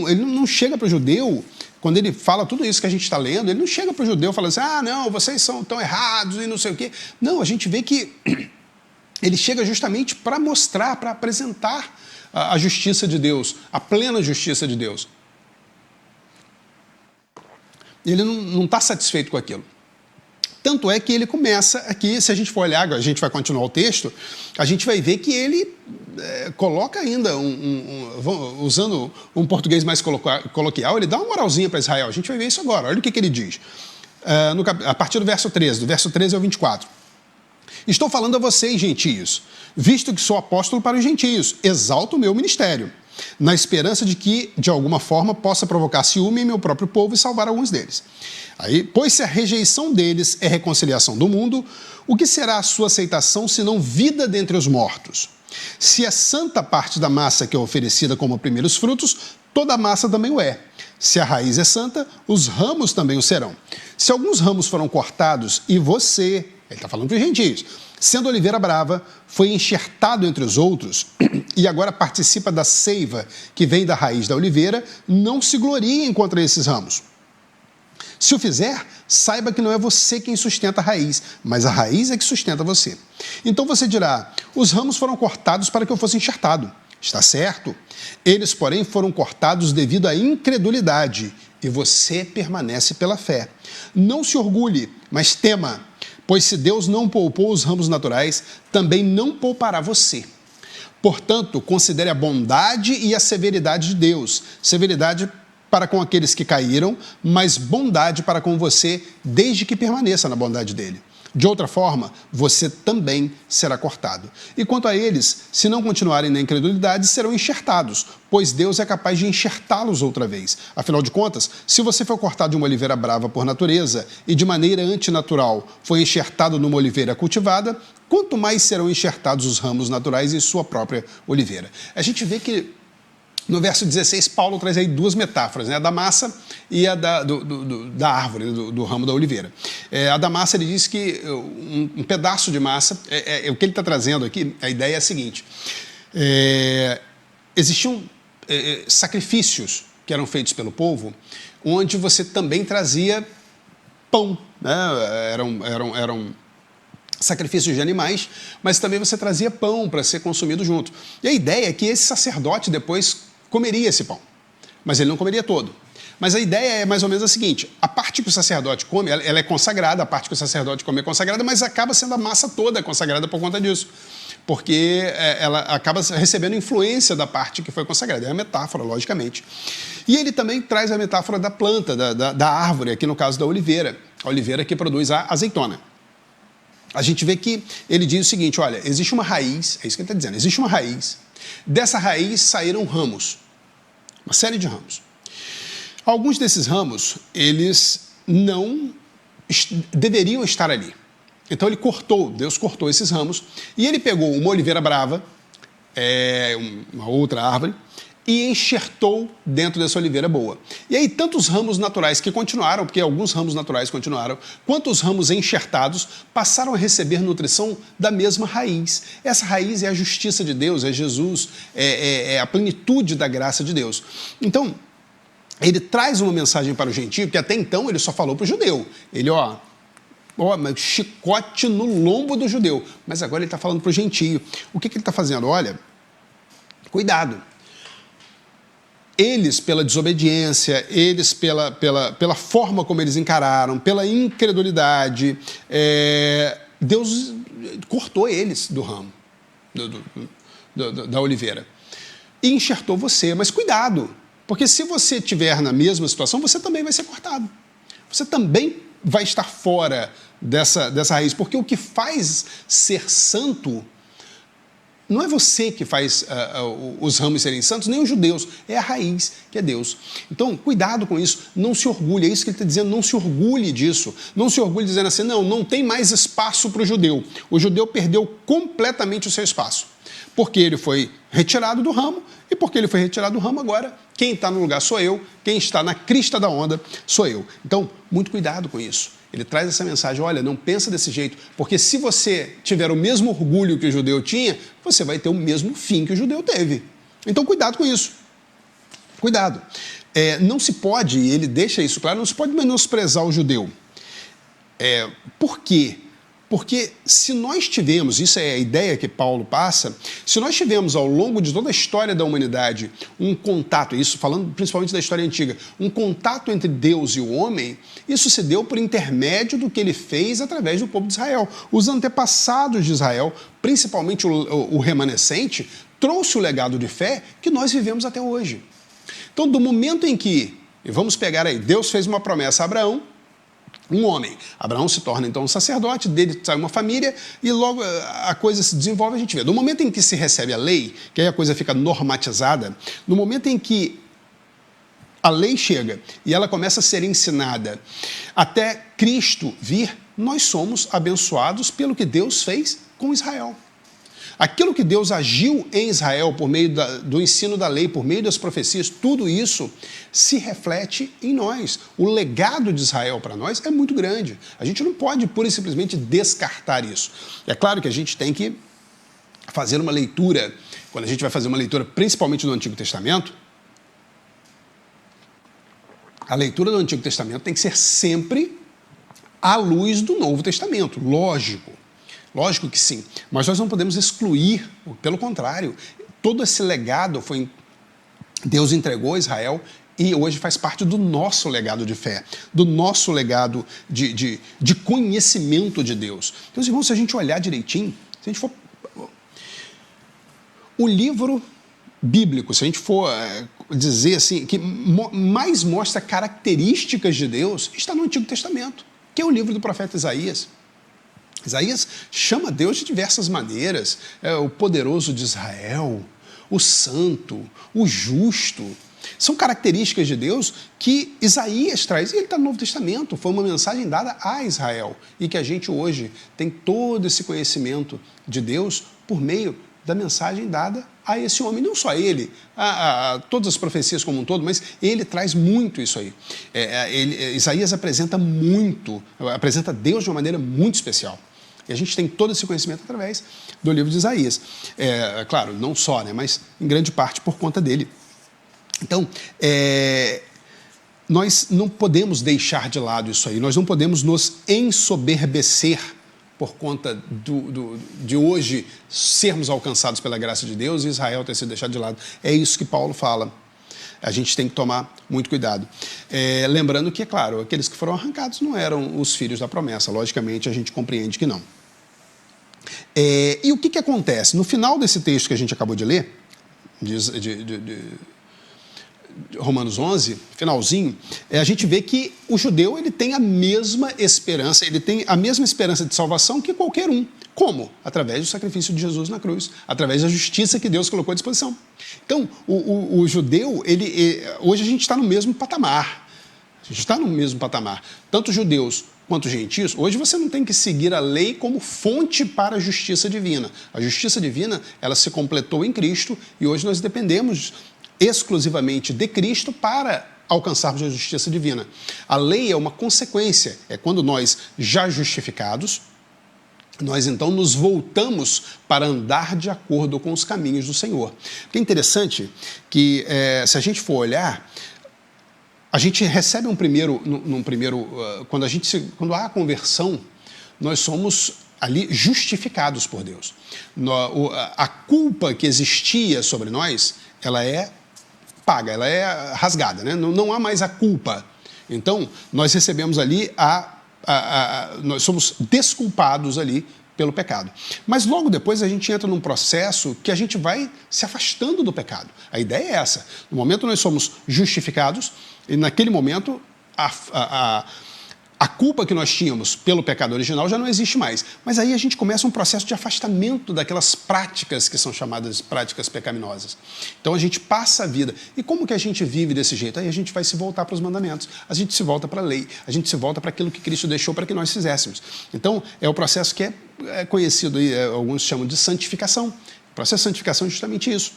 ele não chega para o judeu, quando ele fala tudo isso que a gente está lendo, ele não chega para o judeu falando assim, não, vocês estão errados e não sei o quê. Não, a gente vê que ele chega justamente para mostrar, para apresentar a justiça de Deus, a plena justiça de Deus. Ele não está satisfeito com aquilo. Tanto é que ele começa aqui, se a gente for olhar, a gente vai continuar o texto, a gente vai ver que ele coloca ainda, usando um português mais coloquial, ele dá uma moralzinha para Israel. A gente vai ver isso agora. Olha o que ele diz. A partir do verso 13, do verso 13 ao 24. Estou falando a vocês, gentios, visto que sou apóstolo para os gentios, exalto o meu ministério, na esperança de que, de alguma forma, possa provocar ciúme em meu próprio povo e salvar alguns deles. Aí, pois se a rejeição deles é reconciliação do mundo, o que será a sua aceitação senão vida dentre os mortos? Se é santa parte da massa que é oferecida como primeiros frutos, toda a massa também o é. Se a raiz é santa, os ramos também o serão. Se alguns ramos foram cortados e você, ele está falando para os gentios, sendo oliveira brava, foi enxertado entre os outros e agora participa da seiva que vem da raiz da oliveira, não se gloriem contra esses ramos. Se o fizer, saiba que não é você quem sustenta a raiz, mas a raiz é que sustenta você. Então você dirá, os ramos foram cortados para que eu fosse enxertado. Está certo. Eles, porém, foram cortados devido à incredulidade, e você permanece pela fé. Não se orgulhe, mas tema, pois se Deus não poupou os ramos naturais, também não poupará você. Portanto, considere a bondade e a severidade de Deus. Severidade para com aqueles que caíram, mas bondade para com você, desde que permaneça na bondade dele. De outra forma, você também será cortado. E quanto a eles, se não continuarem na incredulidade, serão enxertados, pois Deus é capaz de enxertá-los outra vez. Afinal de contas, se você foi cortado de uma oliveira brava por natureza e de maneira antinatural foi enxertado numa oliveira cultivada, quanto mais serão enxertados os ramos naturais em sua própria oliveira. A gente vê que no verso 16, Paulo traz aí duas metáforas, né? A da massa e a da árvore, do ramo da oliveira. A da massa, ele diz que um pedaço de massa, o que ele está trazendo aqui, a ideia é a seguinte, existiam sacrifícios que eram feitos pelo povo, onde você também trazia pão, né? Eram sacrifícios de animais, mas também você trazia pão para ser consumido junto. E a ideia é que esse sacerdote depois comeria esse pão, mas ele não comeria todo. Mas a ideia é mais ou menos a seguinte, a parte que o sacerdote come, ela é consagrada, a parte que o sacerdote come é consagrada, mas acaba sendo a massa toda consagrada por conta disso, porque ela acaba recebendo influência da parte que foi consagrada. É a metáfora, logicamente. E ele também traz a metáfora da planta, da árvore, aqui no caso da oliveira, a oliveira que produz a azeitona. A gente vê que ele diz o seguinte, olha, existe uma raiz, é isso que ele está dizendo, existe uma raiz, dessa raiz saíram ramos, uma série de ramos. Alguns desses ramos, eles não deveriam estar ali. Então ele cortou, Deus cortou esses ramos, e ele pegou uma oliveira brava, uma outra árvore, e enxertou dentro dessa oliveira boa. E aí, tanto os ramos naturais que continuaram, porque alguns ramos naturais continuaram, quanto os ramos enxertados passaram a receber nutrição da mesma raiz. Essa raiz é a justiça de Deus, é Jesus, é a plenitude da graça de Deus. Então, ele traz uma mensagem para o gentio, porque até então ele só falou para o judeu. Ele, mas chicote no lombo do judeu. Mas agora ele está falando para o gentio. O que ele está fazendo? Olha, cuidado. Eles, pela desobediência, eles, pela forma como eles encararam, pela incredulidade, Deus cortou eles do ramo, da oliveira, e enxertou você. Mas cuidado, porque se você estiver na mesma situação, você também vai ser cortado. Você também vai estar fora dessa raiz, porque o que faz ser santo não é você que faz os ramos serem santos, nem os judeus, é a raiz, que é Deus. Então, cuidado com isso, não se orgulhe, é isso que ele está dizendo, não se orgulhe disso, não se orgulhe dizendo assim, não tem mais espaço para o judeu perdeu completamente o seu espaço, porque ele foi retirado do ramo, e porque ele foi retirado do ramo agora, quem está no lugar sou eu, quem está na crista da onda sou eu. Então, muito cuidado com isso. Ele traz essa mensagem, olha, não pensa desse jeito, porque se você tiver o mesmo orgulho que o judeu tinha, você vai ter o mesmo fim que o judeu teve. Então, cuidado com isso. Cuidado. Não se pode, e ele deixa isso claro, não se pode menosprezar o judeu. Por quê? Porque se nós tivemos, isso é a ideia que Paulo passa, se nós tivemos ao longo de toda a história da humanidade um contato, isso falando principalmente da história antiga, um contato entre Deus e o homem, isso se deu por intermédio do que ele fez através do povo de Israel. Os antepassados de Israel, principalmente o remanescente, trouxe o legado de fé que nós vivemos até hoje. Então, do momento em que, e vamos pegar aí, Deus fez uma promessa a Abraão, um homem. Abraão se torna então um sacerdote, dele sai uma família e logo a coisa se desenvolve, a gente vê. No momento em que se recebe a lei, que aí a coisa fica normatizada, no momento em que a lei chega e ela começa a ser ensinada até Cristo vir, nós somos abençoados pelo que Deus fez com Israel. Aquilo que Deus agiu em Israel por meio do ensino da lei, por meio das profecias, tudo isso se reflete em nós. O legado de Israel para nós é muito grande. A gente não pode pura e simplesmente descartar isso. É claro que a gente tem que fazer uma leitura, quando a gente vai fazer uma leitura principalmente do Antigo Testamento, a leitura do Antigo Testamento tem que ser sempre à luz do Novo Testamento, lógico. Lógico que sim, mas nós não podemos excluir, pelo contrário, todo esse legado Deus entregou a Israel e hoje faz parte do nosso legado de fé, do nosso legado de conhecimento de Deus. Então, irmãos, se a gente olhar direitinho, se a gente for... O livro bíblico, se a gente for dizer assim, que mais mostra características de Deus, está no Antigo Testamento, que é o livro do profeta Isaías. Isaías chama Deus de diversas maneiras, o poderoso de Israel, o santo, o justo. São características de Deus que Isaías traz, e ele está no Novo Testamento, foi uma mensagem dada a Israel, e que a gente hoje tem todo esse conhecimento de Deus por meio da mensagem dada a esse homem, não só ele, todas as profecias como um todo, mas ele traz muito isso aí. Isaías apresenta Deus de uma maneira muito especial. E a gente tem todo esse conhecimento através do livro de Isaías. Claro, não só, né, mas em grande parte por conta dele. Então, nós não podemos deixar de lado isso aí, nós não podemos nos ensoberbecer por conta de hoje sermos alcançados pela graça de Deus e Israel ter sido deixado de lado. É isso que Paulo fala. A gente tem que tomar muito cuidado. Lembrando que, é claro, aqueles que foram arrancados não eram os filhos da promessa. Logicamente, a gente compreende que não. E o que acontece? No final desse texto que a gente acabou de ler, de Romanos 11, finalzinho, a gente vê que o judeu ele tem a mesma esperança, ele tem a mesma esperança de salvação que qualquer um. Como? Através do sacrifício de Jesus na cruz, através da justiça que Deus colocou à disposição. Então, o judeu, hoje a gente está no mesmo patamar. A gente está no mesmo patamar. Tanto judeus quanto gentios, hoje você não tem que seguir a lei como fonte para a justiça divina. A justiça divina, ela se completou em Cristo e hoje nós dependemos exclusivamente de Cristo para alcançarmos a justiça divina. A lei é uma consequência, é quando nós, já justificados, nós então nos voltamos para andar de acordo com os caminhos do Senhor. É interessante que, se a gente for olhar, a gente recebe quando há a conversão, nós somos ali justificados por Deus. A culpa que existia sobre nós, ela é paga, ela é rasgada, né? Não há mais a culpa. Então, nós recebemos ali nós somos desculpados ali pelo pecado. Mas logo depois a gente entra num processo que a gente vai se afastando do pecado. A ideia é essa. No momento nós somos justificados e naquele momento a culpa que nós tínhamos pelo pecado original já não existe mais. Mas aí a gente começa um processo de afastamento daquelas práticas que são chamadas práticas pecaminosas. Então a gente passa a vida. E como que a gente vive desse jeito? Aí a gente vai se voltar para os mandamentos, a gente se volta para a lei, a gente se volta para aquilo que Cristo deixou para que nós fizéssemos. Então é o processo que é conhecido, alguns chamam de santificação. O processo de santificação é justamente isso.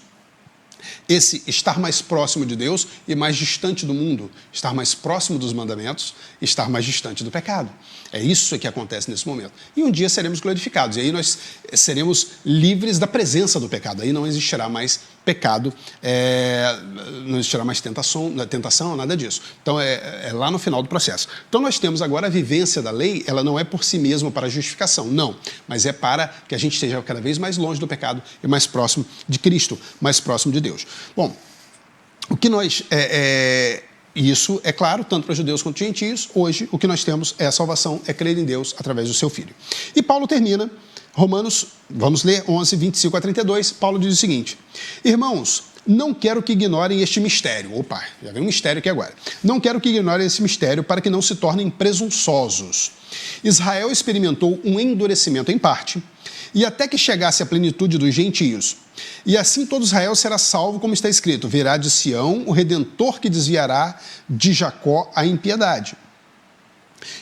Esse estar mais próximo de Deus e mais distante do mundo, estar mais próximo dos mandamentos, estar mais distante do pecado. É isso que acontece nesse momento. E um dia seremos glorificados, e aí nós seremos livres da presença do pecado, aí não existirá mais pecado, não existirá mais tentação, nada disso. Então, é lá no final do processo. Então, nós temos agora a vivência da lei, ela não é por si mesma para justificação, não, mas é para que a gente esteja cada vez mais longe do pecado e mais próximo de Cristo, mais próximo de Deus. Bom, o que nós... Isso é claro, tanto para judeus quanto gentios. Hoje, o que nós temos é a salvação, é crer em Deus através do seu Filho. E Paulo termina, Romanos, vamos ler 11, 25 a 32, Paulo diz o seguinte: irmãos, não quero que ignorem este mistério. Opa, já vem um mistério aqui agora. Não quero que ignorem esse mistério para que não se tornem presunçosos. Israel experimentou um endurecimento em parte, e até que chegasse à plenitude dos gentios. E assim todo Israel será salvo, como está escrito: virá de Sião o Redentor que desviará de Jacó a impiedade.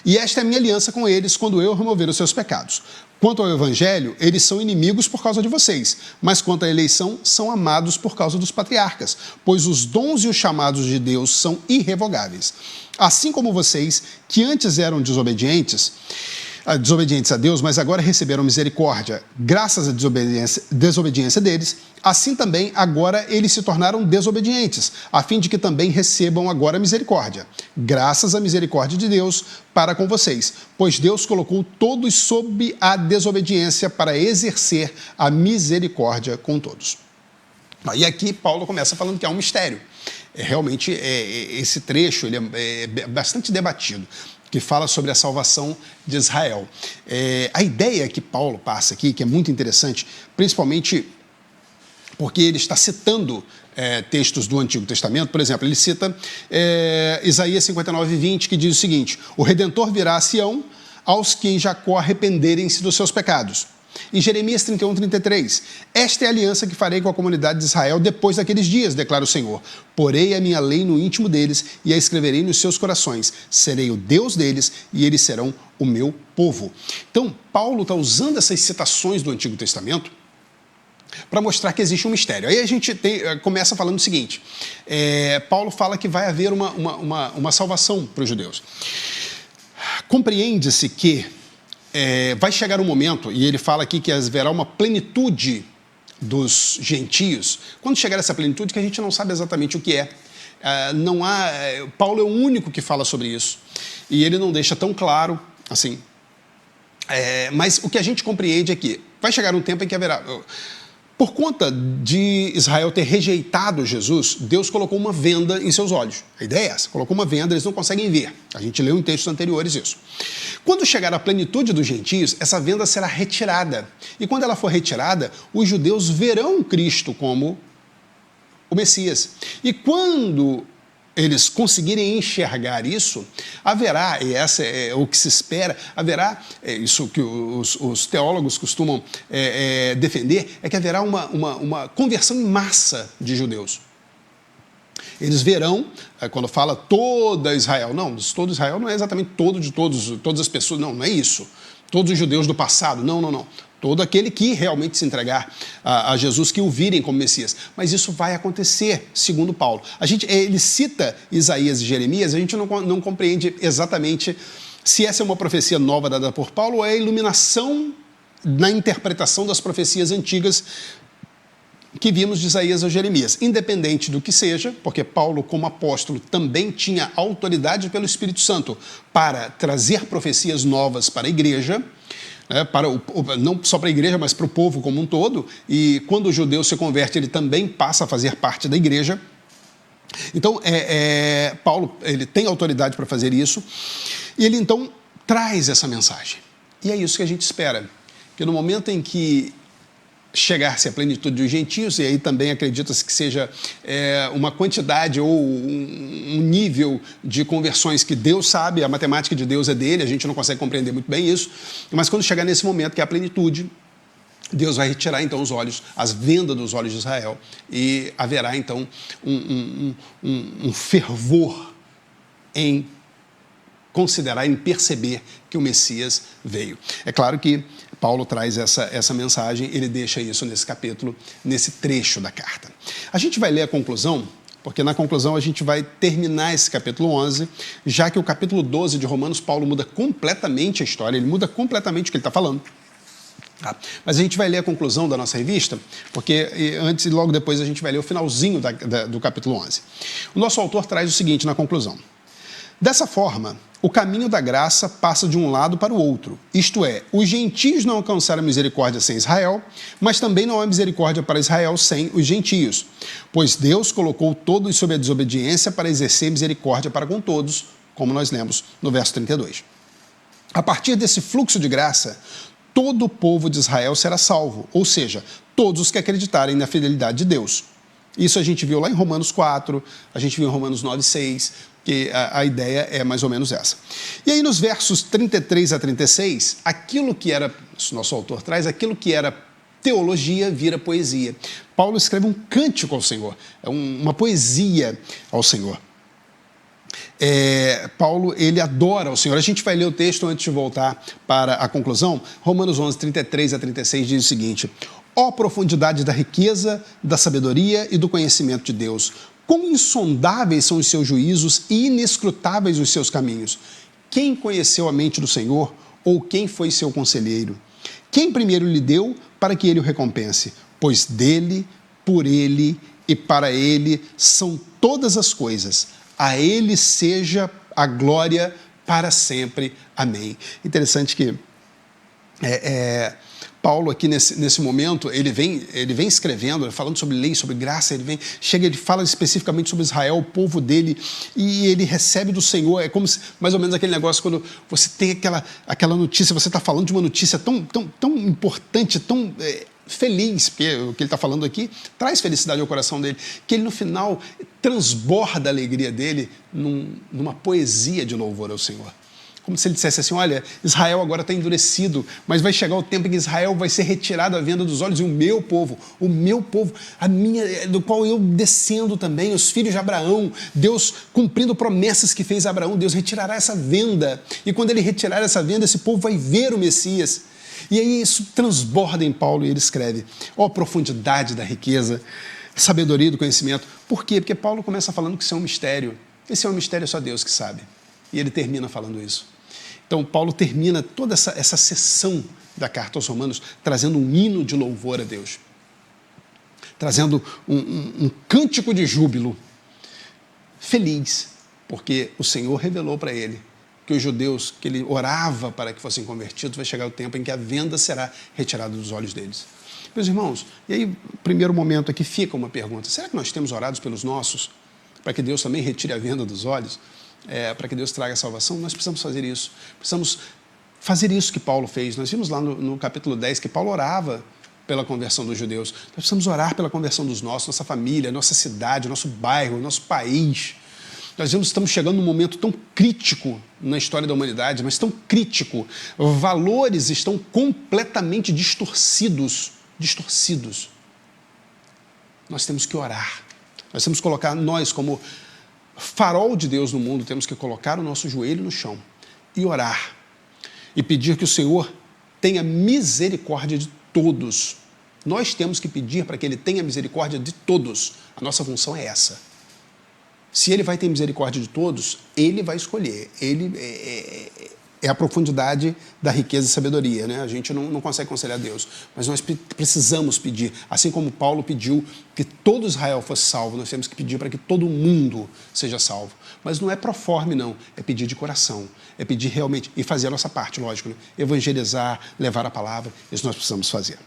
E esta é a minha aliança com eles quando eu remover os seus pecados. Quanto ao Evangelho, eles são inimigos por causa de vocês, mas quanto à eleição, são amados por causa dos patriarcas, pois os dons e os chamados de Deus são irrevogáveis. Assim como vocês, que antes eram desobedientes a Deus, mas agora receberam misericórdia graças à desobediência deles, assim também agora eles se tornaram desobedientes, a fim de que também recebam agora misericórdia, graças à misericórdia de Deus para com vocês, pois Deus colocou todos sob a desobediência para exercer a misericórdia com todos. E aqui Paulo começa falando que há um mistério. Realmente, esse trecho ele é bastante debatido, que fala sobre a salvação de Israel. A ideia que Paulo passa aqui, que é muito interessante, principalmente porque ele está citando textos do Antigo Testamento. Por exemplo, ele cita Isaías 59, 20, que diz o seguinte: o Redentor virá a Sião aos que em Jacó arrependerem-se dos seus pecados. Em Jeremias 31, 33, esta é a aliança que farei com a comunidade de Israel depois daqueles dias, declara o Senhor. Porei a minha lei no íntimo deles e a escreverei nos seus corações. Serei o Deus deles e eles serão o meu povo. Então, Paulo está usando essas citações do Antigo Testamento para mostrar que existe um mistério. Aí a gente começa falando o seguinte: Paulo fala que vai haver uma salvação para os judeus. Compreende-se que vai chegar um momento, e ele fala aqui que haverá uma plenitude dos gentios. Quando chegar essa plenitude, que a gente não sabe exatamente o que é. Paulo é o único que fala sobre isso. E ele não deixa tão claro assim. Mas o que a gente compreende é que vai chegar um tempo em que haverá... Por conta de Israel ter rejeitado Jesus, Deus colocou uma venda em seus olhos. A ideia é essa, colocou uma venda, eles não conseguem ver. A gente leu em textos anteriores isso. Quando chegar a plenitude dos gentios, essa venda será retirada. E quando ela for retirada, os judeus verão Cristo como o Messias. E quando eles conseguirem enxergar isso, haverá, e essa é o que se espera, haverá, isso que os teólogos costumam defender, é que haverá uma conversão em massa de judeus. Eles verão, quando fala toda Israel, não, todo Israel não é exatamente todas as pessoas, não é isso. Todos os judeus do passado, não. Todo aquele que realmente se entregar a Jesus, que o virem como Messias. Mas isso vai acontecer, segundo Paulo. Ele cita Isaías e Jeremias, a gente não compreende exatamente se essa é uma profecia nova dada por Paulo ou é a iluminação na interpretação das profecias antigas que vimos de Isaías ou Jeremias. Independente do que seja, porque Paulo, como apóstolo, também tinha autoridade pelo Espírito Santo para trazer profecias novas para a igreja, não só para a igreja, mas para o povo como um todo, e quando o judeu se converte, ele também passa a fazer parte da igreja. Então, Paulo ele tem autoridade para fazer isso, e ele então traz essa mensagem. E é isso que a gente espera, que no momento em que chegar-se à plenitude dos gentios, e aí também acredita-se que seja uma quantidade ou um nível de conversões que Deus sabe, a matemática de Deus é dele, a gente não consegue compreender muito bem isso, mas quando chegar nesse momento que é a plenitude, Deus vai retirar então os olhos, as vendas dos olhos de Israel, e haverá então um fervor em considerar, em perceber que o Messias veio. É claro que Paulo traz essa mensagem, ele deixa isso nesse capítulo, nesse trecho da carta. A gente vai ler a conclusão, porque na conclusão a gente vai terminar esse capítulo 11, já que o capítulo 12 de Romanos, Paulo muda completamente a história, ele muda completamente o que ele está falando. Tá? Mas a gente vai ler a conclusão da nossa revista, porque antes e logo depois a gente vai ler o finalzinho do capítulo 11. O nosso autor traz o seguinte na conclusão. Dessa forma, o caminho da graça passa de um lado para o outro, isto é, os gentios não alcançaram a misericórdia sem Israel, mas também não há misericórdia para Israel sem os gentios, pois Deus colocou todos sob a desobediência para exercer misericórdia para com todos, como nós lemos no verso 32. A partir desse fluxo de graça, todo o povo de Israel será salvo, ou seja, todos os que acreditarem na fidelidade de Deus. Isso a gente viu lá em Romanos 4, a gente viu em Romanos 9, 6, que a ideia é mais ou menos essa. E aí nos versos 33 a 36, aquilo que era, nosso autor traz, aquilo que era teologia vira poesia. Paulo escreve um cântico ao Senhor, uma poesia ao Senhor. Paulo, ele adora o Senhor. A gente vai ler o texto antes de voltar para a conclusão. Romanos 11, 33 a 36 diz o seguinte: ó profundidade da riqueza, da sabedoria e do conhecimento de Deus! Quão insondáveis são os seus juízos e inescrutáveis os seus caminhos! Quem conheceu a mente do Senhor, ou quem foi seu conselheiro? Quem primeiro lhe deu para que ele o recompense? Pois dele, por ele e para ele são todas as coisas. A ele seja a glória para sempre. Amém. Interessante que Paulo aqui nesse momento, ele vem escrevendo, falando sobre lei, sobre graça, ele fala especificamente sobre Israel, o povo dele, e ele recebe do Senhor. É como se, mais ou menos aquele negócio quando você tem aquela notícia, você está falando de uma notícia tão importante, tão feliz, porque o que ele está falando aqui traz felicidade ao coração dele, que ele no final transborda a alegria dele numa poesia de louvor ao Senhor. Como se ele dissesse assim, olha, Israel agora está endurecido, mas vai chegar o tempo em que Israel vai ser retirado à venda dos olhos, e o meu povo, do qual eu descendo também, os filhos de Abraão, Deus cumprindo promessas que fez a Abraão, Deus retirará essa venda, e quando ele retirar essa venda, esse povo vai ver o Messias. E aí isso transborda em Paulo, e ele escreve, ó profundidade da riqueza, sabedoria e do conhecimento. Por quê? Porque Paulo começa falando que isso é um mistério. Esse é um mistério, só Deus que sabe. E ele termina falando isso. Então, Paulo termina toda essa sessão da carta aos Romanos trazendo um hino de louvor a Deus, trazendo um cântico de júbilo, feliz, porque o Senhor revelou para ele que os judeus, que ele orava para que fossem convertidos, vai chegar o tempo em que a venda será retirada dos olhos deles. Meus irmãos, e aí, primeiro momento aqui fica uma pergunta, será que nós temos orado pelos nossos, para que Deus também retire a venda dos olhos? Para que Deus traga a salvação? Nós precisamos fazer isso. Precisamos fazer isso que Paulo fez. Nós vimos lá no capítulo 10 que Paulo orava pela conversão dos judeus. Nós precisamos orar pela conversão dos nossos, nossa família, nossa cidade, nosso bairro, nosso país. Nós estamos chegando num momento tão crítico na história da humanidade, mas tão crítico. Valores estão completamente distorcidos. Nós temos que orar. Nós temos que colocar nós como farol de Deus no mundo, temos que colocar o nosso joelho no chão e orar e pedir que o Senhor tenha misericórdia de todos. Nós temos que pedir para que Ele tenha misericórdia de todos. A nossa função é essa. Se Ele vai ter misericórdia de todos, Ele vai escolher. Ele é a profundidade da riqueza e sabedoria, né? A gente não consegue aconselhar Deus, mas nós precisamos pedir, assim como Paulo pediu que todo Israel fosse salvo, nós temos que pedir para que todo mundo seja salvo. Mas não é proforme, não, é pedir de coração, é pedir realmente, e fazer a nossa parte, lógico, né? Evangelizar, levar a palavra, isso nós precisamos fazer.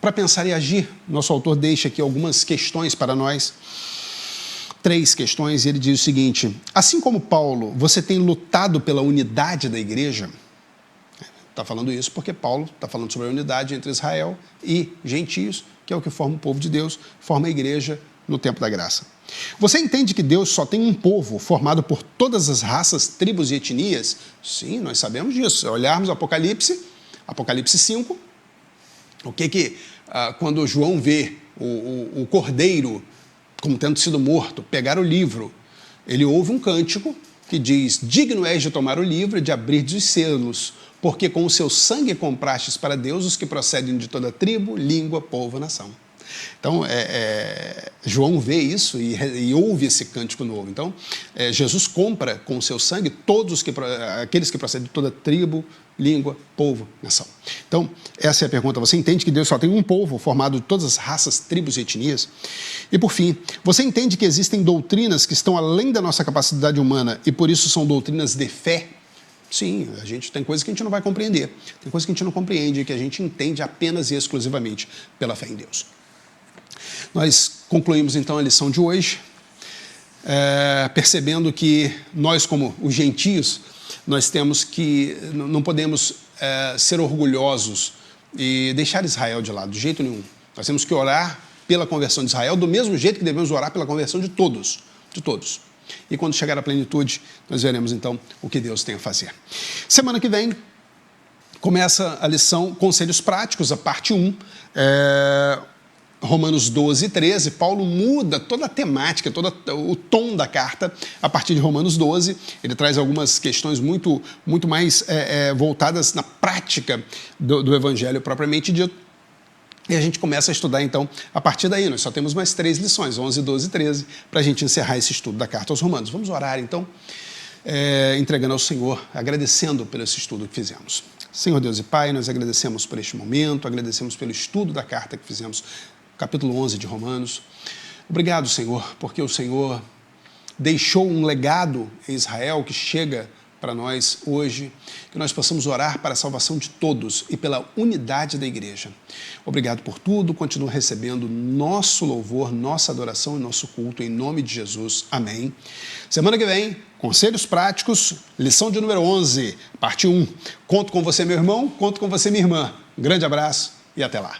Para pensar e agir, nosso autor deixa aqui algumas questões para nós, 3 questões, e ele diz o seguinte: assim como Paulo, você tem lutado pela unidade da igreja? Está falando isso porque Paulo está falando sobre a unidade entre Israel e gentios, que é o que forma o povo de Deus, forma a igreja no tempo da graça. Você entende que Deus só tem um povo formado por todas as raças, tribos e etnias? Sim, nós sabemos disso. Se olharmos Apocalipse 5, quando João vê o cordeiro como tendo sido morto, pegar o livro, ele ouve um cântico que diz: digno és de tomar o livro e de abrir os selos, porque com o seu sangue comprastes para Deus os que procedem de toda tribo, língua, povo, nação. Então, João vê isso e ouve esse cântico novo. Então, Jesus compra com o seu sangue todos aqueles que procedem de toda tribo, língua, povo, nação. Então, essa é a pergunta. Você entende que Deus só tem um povo formado de todas as raças, tribos e etnias? E por fim, você entende que existem doutrinas que estão além da nossa capacidade humana e por isso são doutrinas de fé? Sim, a gente tem coisas que a gente não vai compreender, tem coisas que a gente não compreende, que a gente entende apenas e exclusivamente pela fé em Deus. Nós concluímos então a lição de hoje, percebendo que nós, como os gentios, nós temos que, não podemos ser orgulhosos e deixar Israel de lado, de jeito nenhum. Nós temos que orar pela conversão de Israel, do mesmo jeito que devemos orar pela conversão de todos, de todos. E quando chegar à plenitude, nós veremos então o que Deus tem a fazer. Semana que vem começa a lição Conselhos Práticos, a parte 1, Romanos 12 e 13, Paulo muda toda a temática, todo o tom da carta a partir de Romanos 12. Ele traz algumas questões muito mais voltadas na prática do evangelho propriamente dito. E a gente começa a estudar, então, a partir daí. Nós só temos mais 3 lições, 11, 12 e 13, para a gente encerrar esse estudo da carta aos Romanos. Vamos orar, então, entregando ao Senhor, agradecendo pelo esse estudo que fizemos. Senhor Deus e Pai, nós agradecemos por este momento, agradecemos pelo estudo da carta que fizemos, capítulo 11 de Romanos. Obrigado, Senhor, porque o Senhor deixou um legado em Israel que chega para nós hoje, que nós possamos orar para a salvação de todos e pela unidade da igreja. Obrigado por tudo, continua recebendo nosso louvor, nossa adoração e nosso culto, em nome de Jesus. Amém. Semana que vem, Conselhos Práticos, lição de número 11, parte 1. Conto com você, meu irmão, conto com você, minha irmã. Um grande abraço e até lá.